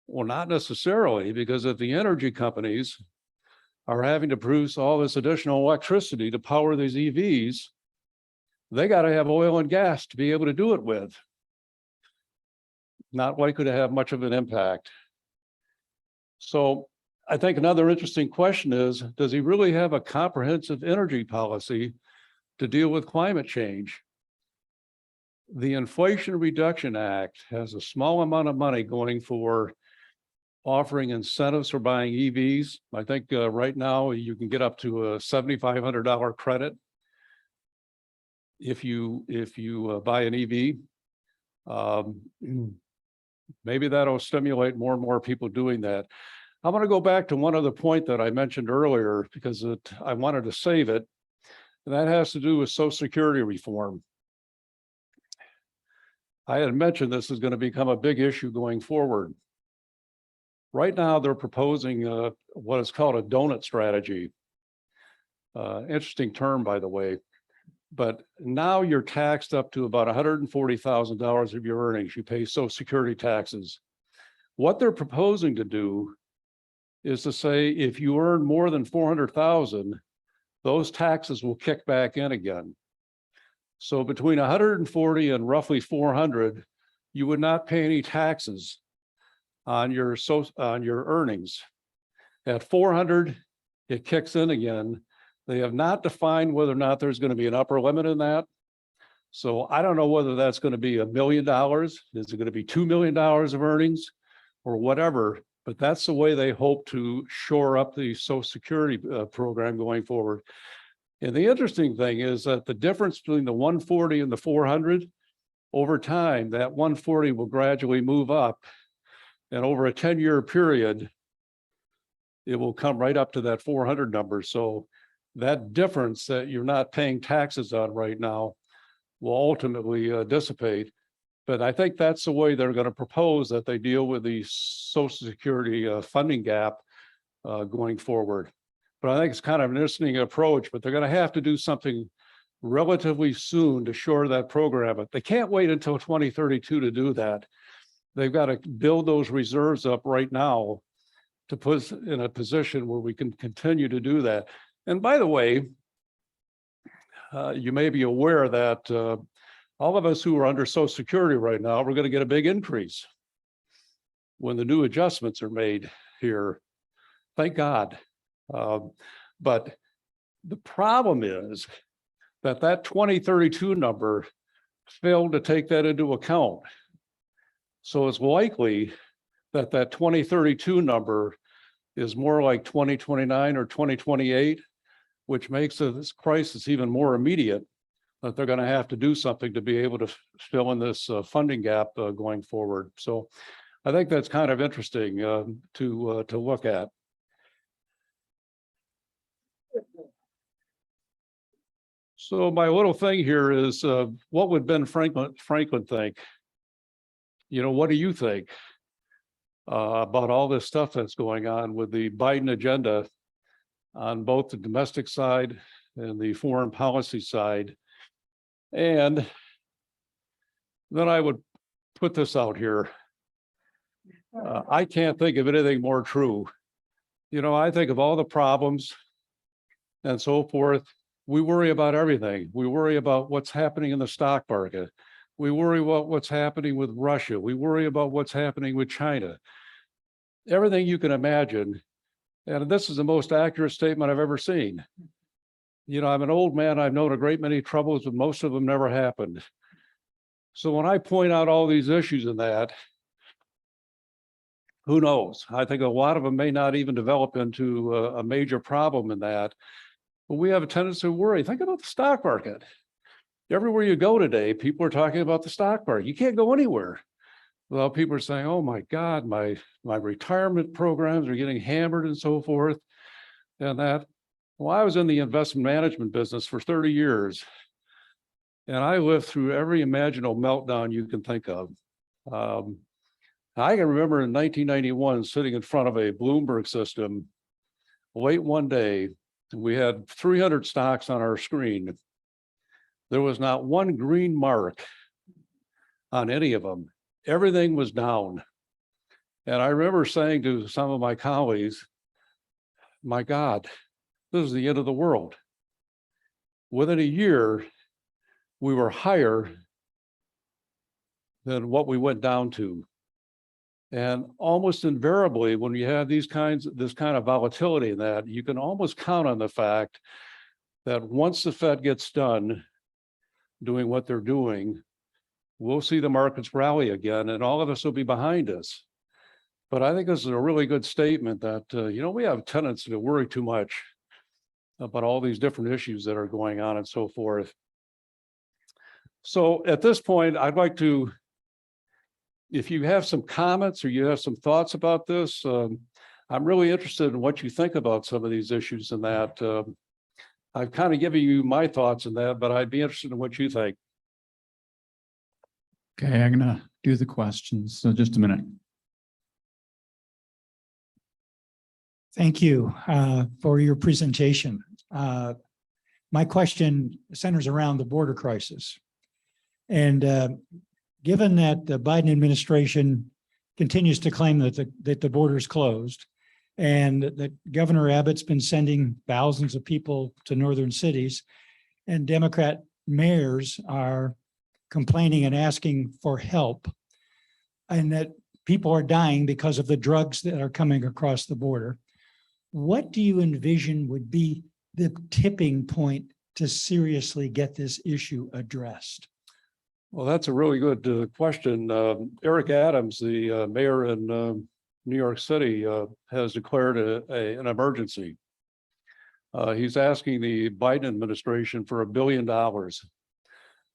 Well, not necessarily, because if the energy companies are having to produce all this additional electricity to power these EVs, they got to have oil and gas to be able to do it with. Not likely to have much of an impact. So I think another interesting question is, does he really have a comprehensive energy policy to deal with climate change? The Inflation Reduction Act has a small amount of money going for offering incentives for buying EVs. I think right now you can get up to a $7,500 credit if you buy an EV. Maybe that'll stimulate more and more people doing that. I'm going to go back to one other point that I mentioned earlier because I wanted to save it, and that has to do with Social Security reform. I had mentioned this is going to become a big issue going forward. Right now, they're proposing what is called a donut strategy. Interesting term, by the way. But now you're taxed up to about $140,000 of your earnings. You pay Social Security taxes. What they're proposing to do is to say if you earn more than $400,000, those taxes will kick back in again. So between 140 and roughly 400, you would not pay any taxes on your earnings. At 400, it kicks in again. They have not defined whether or not there's going to be an upper limit in that. So I don't know whether that's going to be $1 million. Is it going to be $2 million of earnings or whatever? But that's the way they hope to shore up the Social Security program going forward. And the interesting thing is that the difference between the 140 and the 400, over time, that 140 will gradually move up. And over a 10-year period, it will come right up to that 400 number. So that difference that you're not paying taxes on right now will ultimately dissipate. But I think that's the way they're going to propose that they deal with the Social Security funding gap going forward. But I think it's kind of an interesting approach, but they're going to have to do something relatively soon to shore that program up. They can't wait until 2032 to do that. They've got to build those reserves up right now to put us in a position where we can continue to do that. And by the way, you may be aware that all of us who are under Social Security right now, we're going to get a big increase when the new adjustments are made here. Thank God. But the problem is that 2032 number failed to take that into account. So it's likely that 2032 number is more like 2029 or 2028, which makes this crisis even more immediate, that they're going to have to do something to be able to fill in this funding gap going forward. So I think that's kind of interesting to look at. So my little thing here is, what would Ben Franklin think? You know, what do you think about all this stuff that's going on with the Biden agenda on both the domestic side and the foreign policy side? And then I would put this out here. I can't think of anything more true. You know, I think of all the problems and so forth. We worry about everything. We worry about what's happening in the stock market. We worry about what's happening with Russia. We worry about what's happening with China. Everything you can imagine. And this is the most accurate statement I've ever seen. You know, I'm an old man. I've known a great many troubles, but most of them never happened. So when I point out all these issues in that, who knows? I think a lot of them may not even develop into a major problem in that. But we have a tendency to worry. Think about the stock market. Everywhere you go today, people are talking about the stock market. You can't go anywhere without people are saying, oh my God, my retirement programs are getting hammered and so forth. And that, well, I was in the investment management business for 30 years. And I lived through every imaginable meltdown you can think of. I can remember in 1991 sitting in front of a Bloomberg system late one day. We had 300 stocks on our screen. There was not one green mark on any of them. Everything was down. And I remember saying to some of my colleagues, my God, this is the end of the world. Within a year, we were higher than what we went down to. And almost invariably, when you have this kind of volatility in that, you can almost count on the fact that once the Fed gets done doing what they're doing, we'll see the markets rally again, and all of us will be behind us. But I think this is a really good statement that, you know, we have a tendency to worry too much about all these different issues that are going on and so forth. So at this point, I'd like to, if you have some comments or you have some thoughts about this, I'm really interested in what you think about some of these issues and that. I've kind of given you my thoughts on that, but I'd be interested in what you think.
Okay, I'm gonna do the questions. So just a minute.
Thank you for your presentation. My question centers around the border crisis. And given that the Biden administration continues to claim that the border is closed and that Governor Abbott's been sending thousands of people to northern cities and Democrat mayors are complaining and asking for help and that people are dying because of the drugs that are coming across the border, what do you envision would be the tipping point to seriously get this issue addressed?
Well, that's a really good question. Eric Adams, the mayor in New York City, has declared an emergency. He's asking the Biden administration for $1 billion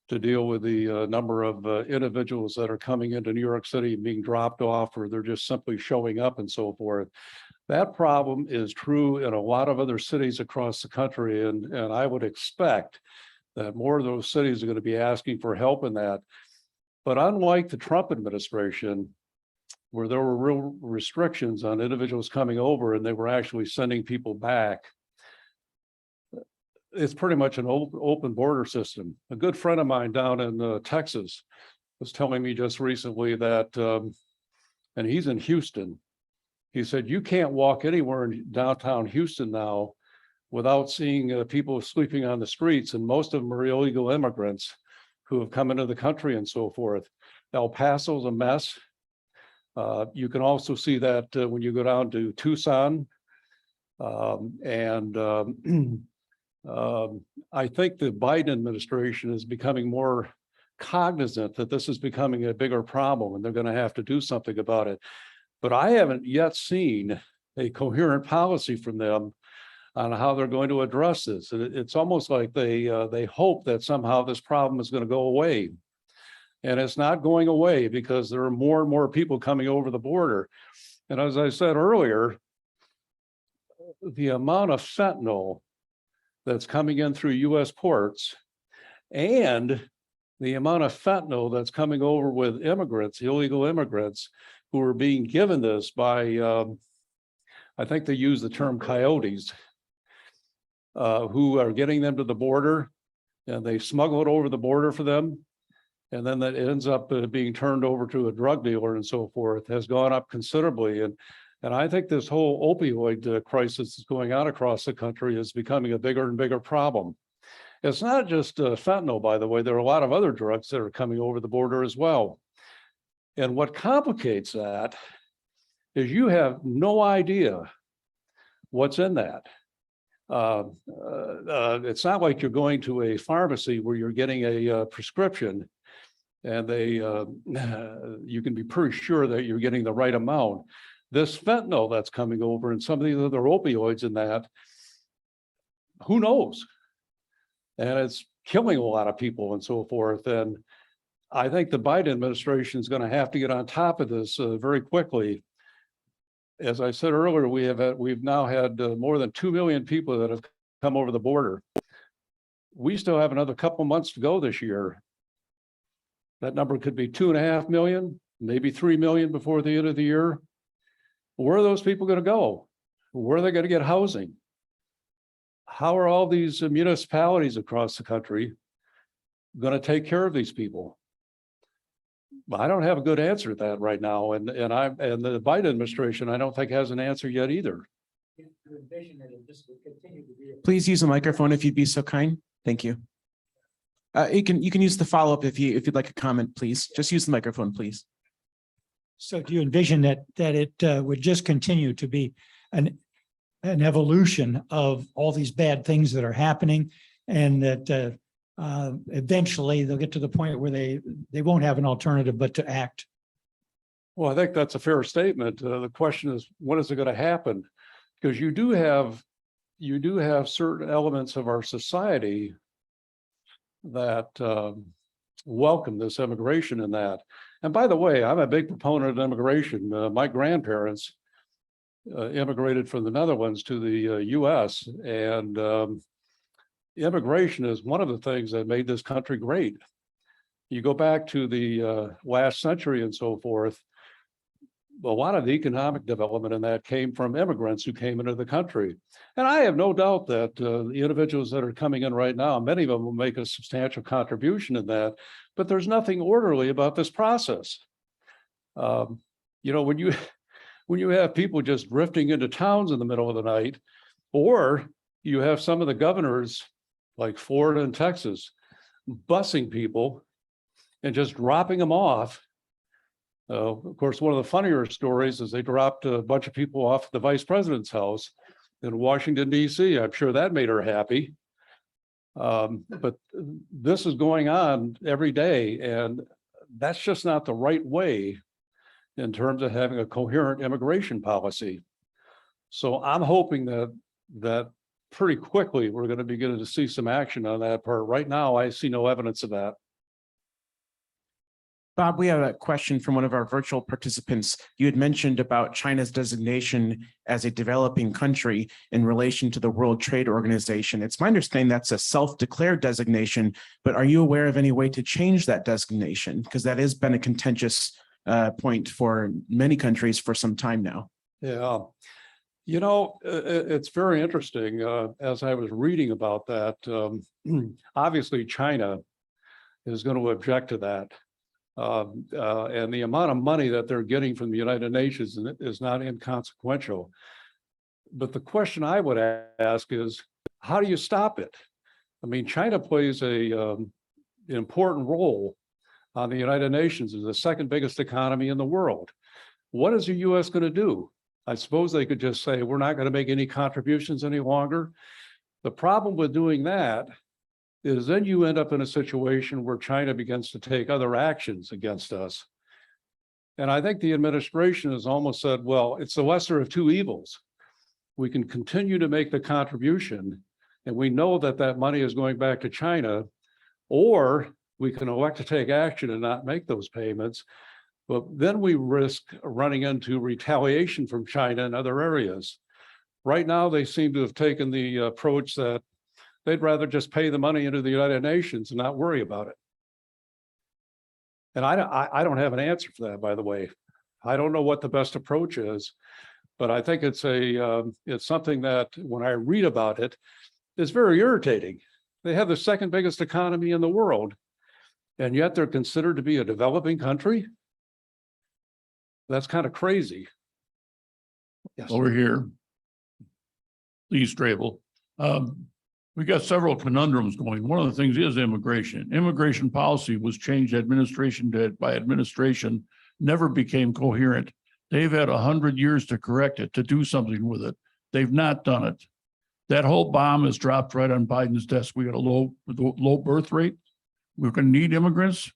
to deal with the number of individuals that are coming into New York City and being dropped off, or they're just simply showing up and so forth. That problem is true in a lot of other cities across the country, and I would expect that more of those cities are going to be asking for help in that. But unlike the Trump administration, where there were real restrictions on individuals coming over and they were actually sending people back, it's pretty much an open border system. A good friend of mine down in Texas was telling me just recently that, and he's in Houston, he said, you can't walk anywhere in downtown Houston now without seeing people sleeping on the streets, and most of them are illegal immigrants who have come into the country and so forth. El Paso's a mess. You can also see that when you go down to Tucson. I think the Biden administration is becoming more cognizant that this is becoming a bigger problem and they're going to have to do something about it. But I haven't yet seen a coherent policy from them on how they're going to address this. It's almost like they hope that somehow this problem is going to go away. And it's not going away because there are more and more people coming over the border. And as I said earlier, the amount of fentanyl that's coming in through US ports and the amount of fentanyl that's coming over with immigrants, illegal immigrants, who are being given this by, I think they use the term coyotes, who are getting them to the border and they smuggle it over the border for them. And then that ends up being turned over to a drug dealer and so forth, has gone up considerably. And I think this whole opioid crisis that's going on across the country is becoming a bigger and bigger problem. It's not just fentanyl, by the way. There are a lot of other drugs that are coming over the border as well. And what complicates that is you have no idea what's in that. It's not like you're going to a pharmacy where you're getting a prescription and you can be pretty sure that you're getting the right amount. This fentanyl that's coming over and some of these other opioids in that, who knows? And it's killing a lot of people and so forth. And I think the Biden administration is going to have to get on top of this very quickly. As I said earlier, we've now had more than 2 million people that have come over the border. We still have another couple months to go this year. That number could be 2.5 million, maybe 3 million before the end of the year. Where are those people going to go? Where are they going to get housing? How are all these municipalities across the country going to take care of these people? I don't have a good answer to that right now, and the Biden administration I don't think has an answer yet either.
Please use the microphone if you'd be so kind. Thank you. You can use the follow-up if you'd like a comment, please. Just use the microphone, please.
So do you envision that it would just continue to be an evolution of all these bad things that are happening, and that eventually they'll get to the point where they won't have an alternative but to act?
Well, I think that's a fair statement. The question is, when is it going to happen? Because you do have certain elements of our society that welcome this immigration and that. And by the way, I'm a big proponent of immigration. My grandparents immigrated from the Netherlands to the US, and immigration is one of the things that made this country great. You go back to the last century and so forth, a lot of the economic development in that came from immigrants who came into the country. And I have no doubt that the individuals that are coming in right now, many of them will make a substantial contribution in that, but there's nothing orderly about this process. You know, when you have people just drifting into towns in the middle of the night, or you have some of the governors like Florida and Texas busing people and just dropping them off. Of course, one of the funnier stories is they dropped a bunch of people off at the vice president's house in Washington, D.C. I'm sure that made her happy. But this is going on every day, and that's just not the right way in terms of having a coherent immigration policy. So I'm hoping that pretty quickly we're going to begin to see some action on that part. Right now, I see no evidence of that.
Bob, we have a question from one of our virtual participants. You had mentioned about China's designation as a developing country in relation to the World Trade Organization. It's my understanding that's a self-declared designation, but are you aware of any way to change that designation? Because that has been a contentious point for many countries for some time now.
Yeah. You know, it's very interesting. As I was reading about that, obviously China is going to object to that. And the amount of money that they're getting from the United Nations is not inconsequential. But the question I would ask is, how do you stop it? I mean, China plays an important role on the United Nations as the second biggest economy in the world. What is the US going to do? I suppose they could just say, we're not going to make any contributions any longer. The problem with doing that is then you end up in a situation where China begins to take other actions against us. And I think the administration has almost said, well, it's the lesser of two evils. We can continue to make the contribution, and we know that that money is going back to China, or we can elect to take action and not make those payments. But then we risk running into retaliation from China in other areas. Right now, they seem to have taken the approach that they'd rather just pay the money into the United Nations and not worry about it. And I don't have an answer for that, by the way. I don't know what the best approach is, but I think it's something that when I read about it, it's very irritating. They have the second biggest economy in the world, and yet they're considered to be a developing country. That's kind of crazy. Yes.
Over here. Lee Strabel. We got several conundrums going. One of the things is immigration. Immigration policy was changed by administration, never became coherent. They've had 100 years to correct it, to do something with it. They've not done it. That whole bomb is dropped right on Biden's desk. We got a low birth rate. We're going to need immigrants.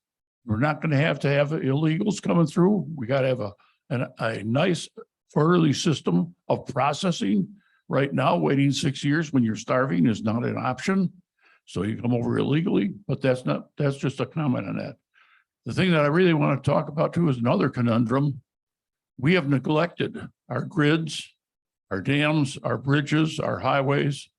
We're not going to have illegals coming through. We got to have a nice orderly system of processing. Right now, waiting 6 years when you're starving is not an option. So you come over illegally, but that's just a comment on that. The thing that I really want to talk about too is another conundrum. We have neglected our grids, our dams, our bridges, our highways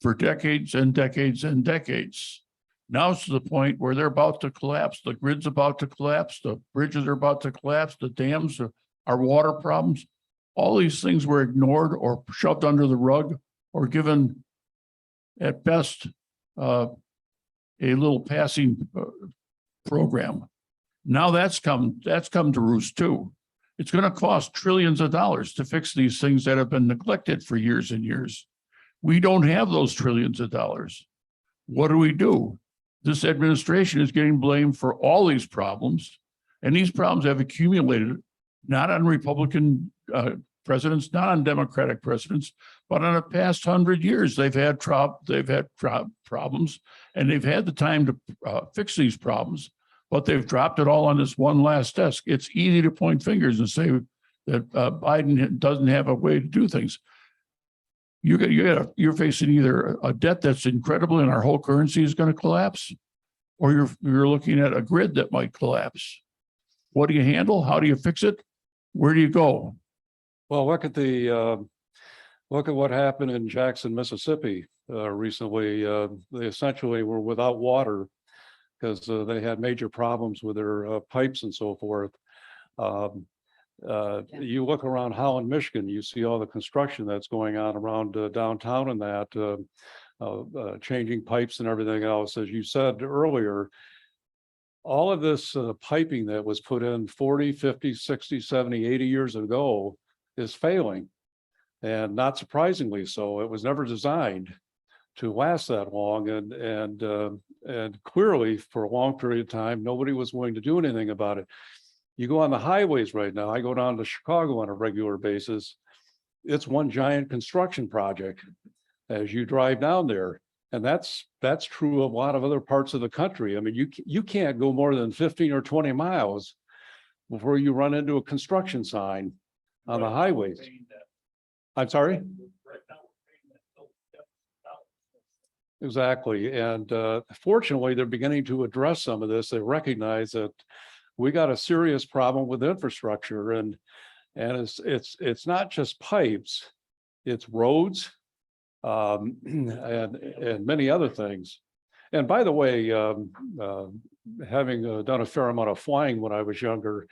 for decades and decades and decades. Now it's to the point where they're about to collapse. The grid's about to collapse. The bridges are about to collapse. The dams, our water problems. All these things were ignored or shoved under the rug or given, at best, a little passing program. Now that's come to roost too. It's going to cost trillions of dollars to fix these things that have been neglected for years and years. We don't have those trillions of dollars. What do? This administration is getting blamed for all these problems, and these problems have accumulated not on Republican presidents, not on Democratic presidents, but on the past 100 years. They've had problems, and they've had the time to fix these problems, but they've dropped it all on this one last desk. It's easy to point fingers and say that Biden doesn't have a way to do things. You're facing either a debt that's incredible and our whole currency is going to collapse, or you're looking at a grid that might collapse. What do you handle? How do you fix it? Where do you go?
Well, look at what happened in Jackson, Mississippi recently. They essentially were without water because they had major problems with their pipes and so forth. You look around Holland, Michigan, you see all the construction that's going on around downtown and that changing pipes and everything else. As you said earlier, all of this piping that was put in 40, 50, 60, 70, 80 years ago is failing, and not surprisingly so. It was never designed to last that long, and clearly for a long period of time, nobody was willing to do anything about it. You go on the highways right now. I go down to Chicago on a regular basis. It's one giant construction project as you drive down there. And that's true of a lot of other parts of the country. I mean, you can't go more than 15 or 20 miles before you run into a construction sign on the highways. I'm sorry? Exactly. And fortunately, they're beginning to address some of this. They recognize that we got a serious problem with infrastructure, and it's not just pipes, it's roads, and many other things. And by the way, having done a fair amount of flying when I was younger,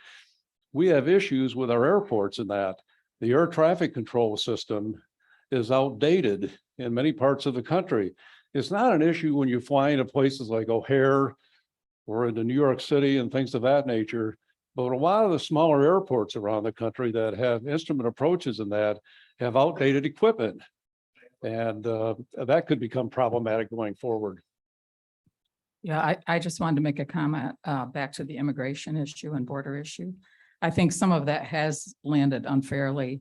we have issues with our airports in that the air traffic control system is outdated in many parts of the country. It's not an issue when you fly into places like O'Hare or into New York City and things of that nature. But a lot of the smaller airports around the country that have instrument approaches in that have outdated equipment. And that could become problematic going forward.
Yeah, I just wanted to make a comment back to the immigration issue and border issue. I think some of that has landed unfairly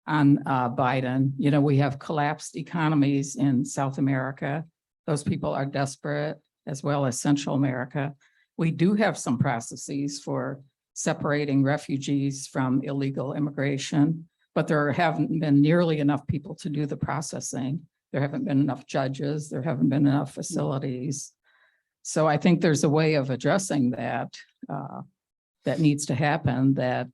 on Biden. You know, we have collapsed economies in South America. Those people are desperate, as well as Central America. We do have some processes for separating refugees from illegal immigration, but there haven't been nearly enough people to do the processing. There haven't been enough judges. There haven't been enough facilities. So I think there's a way of addressing that that needs to happen that,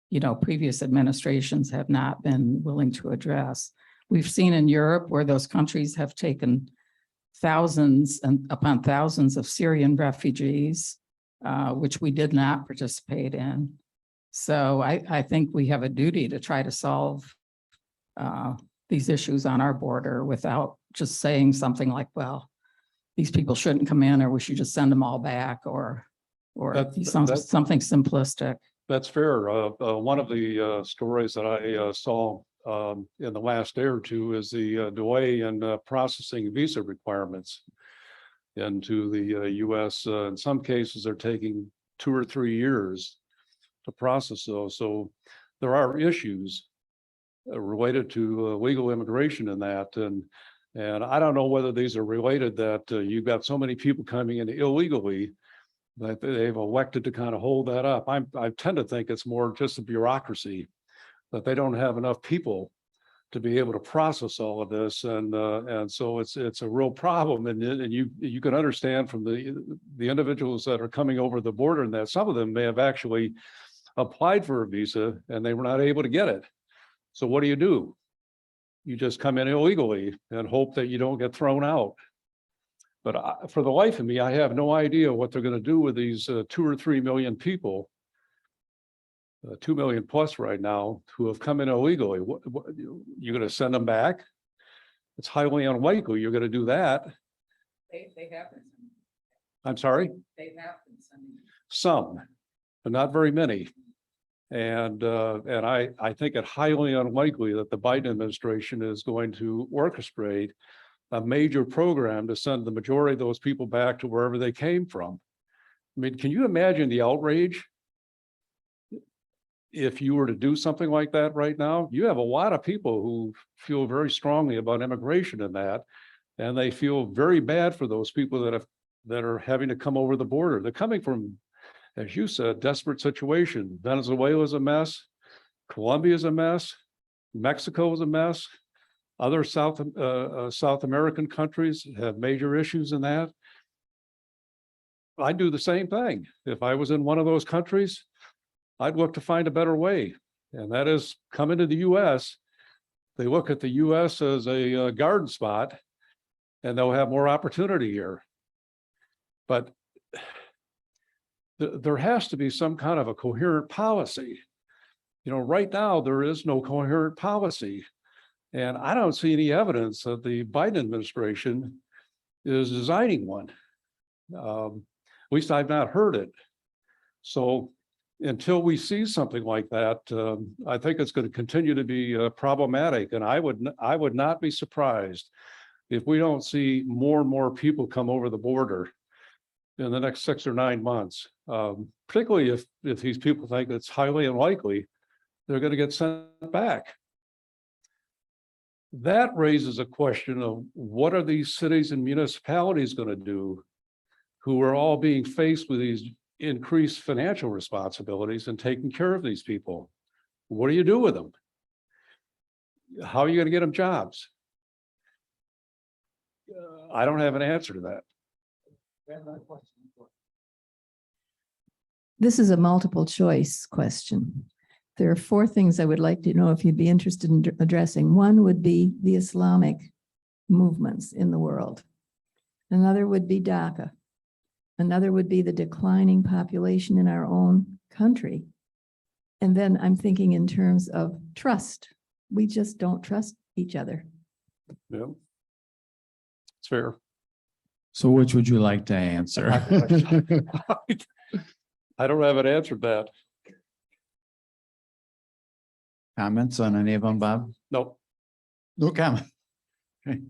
you know, previous administrations have not been willing to address. We've seen in Europe where those countries have taken thousands and upon thousands of Syrian refugees, which we did not participate in. So I think we have a duty to try to solve these issues on our border without just saying something like, well, these people shouldn't come in, or we should just send them all back, or something simplistic.
That's fair. One of the stories that I saw in the last day or two is the delay in processing visa requirements into the US. In some cases, they're taking 2 or 3 years to process those. So there are issues related to legal immigration in that. And I don't know whether these are related that you've got so many people coming in illegally that they've elected to kind of hold that up. I tend to think it's more just a bureaucracy, that they don't have enough people to be able to process all of this. And so it's a real problem. And you can understand from the individuals that are coming over the border and that some of them may have actually applied for a visa and they were not able to get it. So what do? You just come in illegally and hope that you don't get thrown out. But for the life of me, I have no idea what they're going to do with these 2 or 3 million people, 2 million plus right now, who have come in illegally. You're going to send them back? It's highly unlikely you're going to do that.
They have been.
I'm sorry?
They have been sending.
Some, but not very many. And I think it highly unlikely that the Biden administration is going to orchestrate a major program to send the majority of those people back to wherever they came from. I mean, can you imagine the outrage if you were to do something like that right now? You have a lot of people who feel very strongly about immigration in that, and they feel very bad for those people that are having to come over the border. They're coming from, as you said, desperate situation. Venezuela's a mess. Colombia's a mess. Mexico is a mess. Other South American countries have major issues in that. I'd do the same thing. If I was in one of those countries, I'd look to find a better way. And that is come into the US. They look at the US as a garden spot, and they'll have more opportunity here. But there has to be some kind of a coherent policy. You know, right now, there is no coherent policy. And I don't see any evidence that the Biden administration is designing one. At least I've not heard it. So until we see something like that, I think it's going to continue to be problematic. And I would not be surprised if we don't see more and more people come over the border in the next 6 or 9 months, particularly if these people think it's highly unlikely they're going to get sent back. That raises a question of what are these cities and municipalities going to do who are all being faced with these increased financial responsibilities and taking care of these people? What do you do with them? How are you going to get them jobs? I don't have an answer to that.
This is a multiple choice question. There are four things I would like to know if you'd be interested in addressing. One would be the Islamic movements in the world. Another would be DACA. Another would be the declining population in our own country. And then I'm thinking in terms of trust. We just don't trust each other.
Yeah. It's fair.
So which would you like to answer?
I don't have an answer to that.
Comments on any of them, Bob?
No.
No comment. Okay.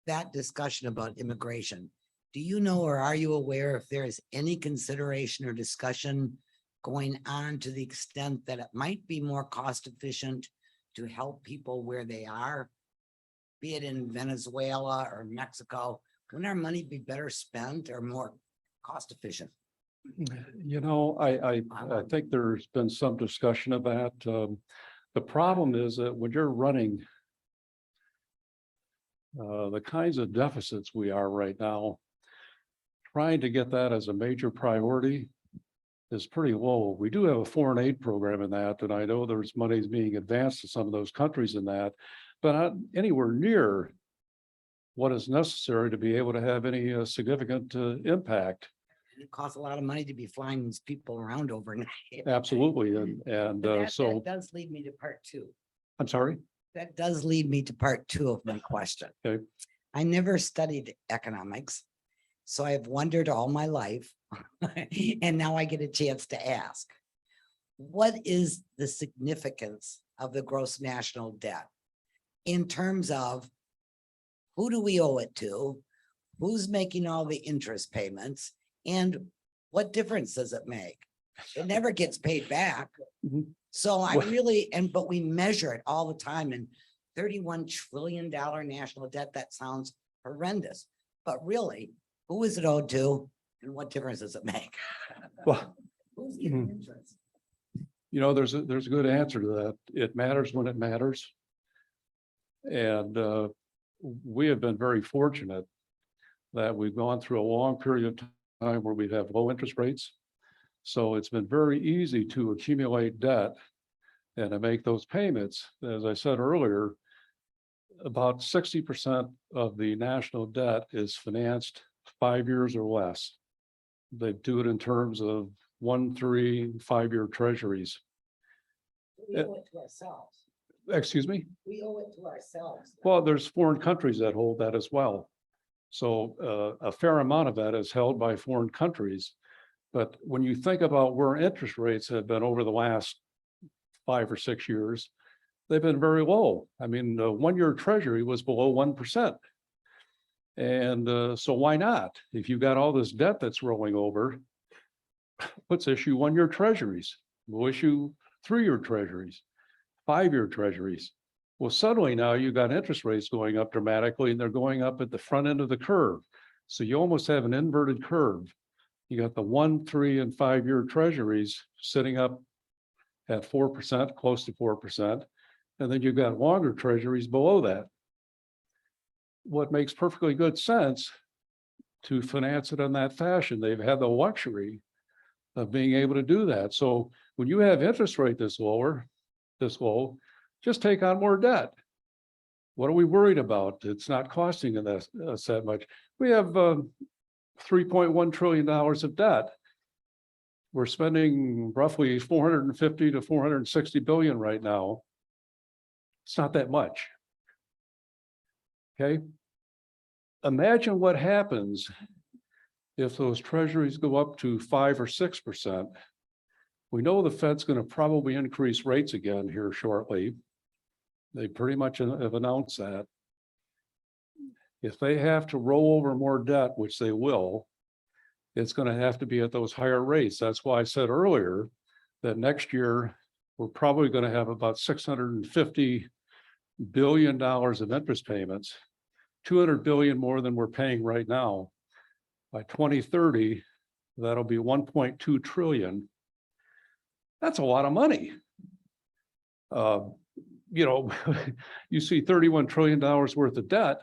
That discussion about immigration, do you know or are you aware if there is any consideration or discussion going on to the extent that it might be more cost efficient to help people where they are, be it in Venezuela or Mexico? Wouldn't our money be better spent or more cost efficient?
You know, I think there's been some discussion of that. The problem is that when you're running the kinds of deficits we are right now, trying to get that as a major priority is pretty low. We do have a foreign aid program in that, and I know there's monies being advanced to some of those countries in that, but not anywhere near what is necessary to be able to have any significant impact.
It costs a lot of money to be flying these people around overnight.
Absolutely, and
That
so
does lead me to part two.
I'm sorry.
That does lead me to part two of my question.
Okay.
I never studied economics, so I've wondered all my life, and now I get a chance to ask. What is the significance of the gross national debt in terms of who do we owe it to? Who's making all the interest payments? And what difference does it make? It never gets paid back.
Mhm.
So I
Well-
really, but we measure it all the time in $31 trillion national debt. That sounds horrendous, but really, who is it owed to? And what difference does it make?
Well,
Who's getting interest?
you know, there's a good answer to that. It matters when it matters. And we have been very fortunate that we've gone through a long period of time where we have low interest rates. So it's been very easy to accumulate debt and to make those payments. As I said earlier, about 60% of the national debt is financed 5 years or less. They do it in terms of 1, 3, 5-year treasuries.
We owe it to ourselves.
Excuse me?
We owe it to ourselves.
Well, there's foreign countries that hold that as well. So a fair amount of that is held by foreign countries. But when you think about where interest rates have been over the last 5 or 6 years, they've been very low. I mean, the 1-year treasury was below 1%. And so why not? If you've got all this debt that's rolling over, let's issue 1-year treasuries. We'll issue 3-year treasuries, 5-year treasuries. Well, suddenly now you've got interest rates going up dramatically, and they're going up at the front end of the curve. So you almost have an inverted curve. You got the 1, 3, and 5-year treasuries sitting up at 4%, close to 4%. And then you've got longer treasuries below that. What makes perfectly good sense to finance it in that fashion. They've had the luxury of being able to do that. So when you have interest rate this low, just take on more debt. What are we worried about? It's not costing us that much. We have $3.1 trillion of debt. We're spending roughly 450 to 460 billion right now. It's not that much. Okay. Imagine what happens if those treasuries go up to 5 or 6%. We know the Fed's going to probably increase rates again here shortly. They pretty much have announced that. If they have to roll over more debt, which they will, it's going to have to be at those higher rates. That's why I said earlier that next year we're probably going to have about $650 billion of interest payments, 200 billion more than we're paying right now. By 2030, that'll be 1.2 trillion. That's a lot of money. You know, you see $31 trillion worth of debt.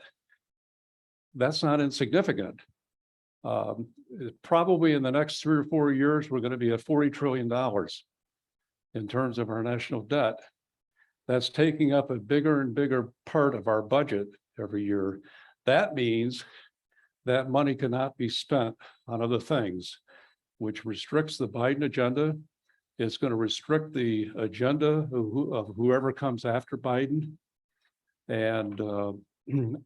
That's not insignificant. Probably in the next 3 or 4 years, we're going to be at $40 trillion in terms of our national debt. That's taking up a bigger and bigger part of our budget every year. That means that money cannot be spent on other things, which restricts the Biden agenda. It's going to restrict the agenda of whoever comes after Biden. And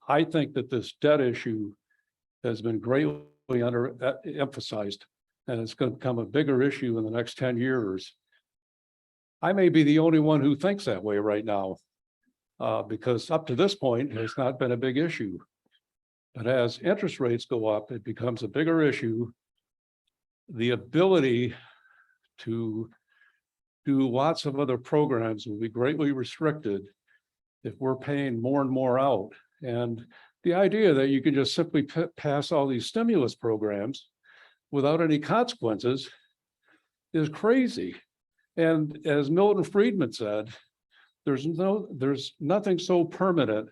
I think that this debt issue has been greatly emphasized, and it's going to become a bigger issue in the next 10 years. I may be the only one who thinks that way right now, because up to this point, it's not been a big issue. But as interest rates go up, it becomes a bigger issue. The ability to do lots of other programs will be greatly restricted if we're paying more and more out. And the idea that you can just simply pass all these stimulus programs without any consequences is crazy. And as Milton Friedman said, there's nothing so permanent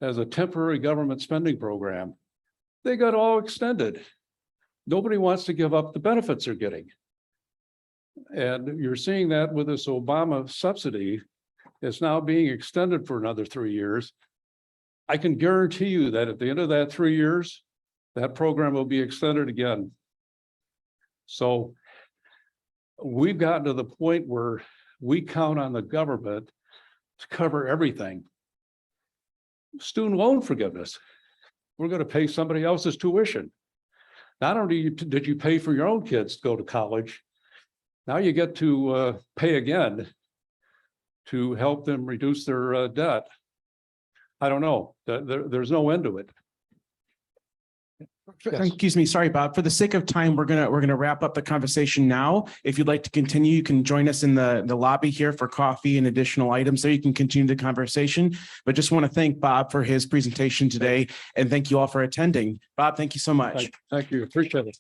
as a temporary government spending program. They got all extended. Nobody wants to give up the benefits they're getting. And you're seeing that with this Obama subsidy. It's now being extended for another 3 years. I can guarantee you that at the end of that 3 years, that program will be extended again. So we've gotten to the point where we count on the government to cover everything. Student loan forgiveness. We're going to pay somebody else's tuition. Not only did you pay for your own kids to go to college, now you get to pay again to help them reduce their debt. I don't know. There's no end to it. Yes.
Excuse me, sorry, Bob. For the sake of time, we're gonna wrap up the conversation now. If you'd like to continue, you can join us in the lobby here for coffee and additional items there. You can continue the conversation. But just want to thank Bob for his presentation today, and thank you all for attending. Bob, thank you so much.
Thank you. Appreciate it.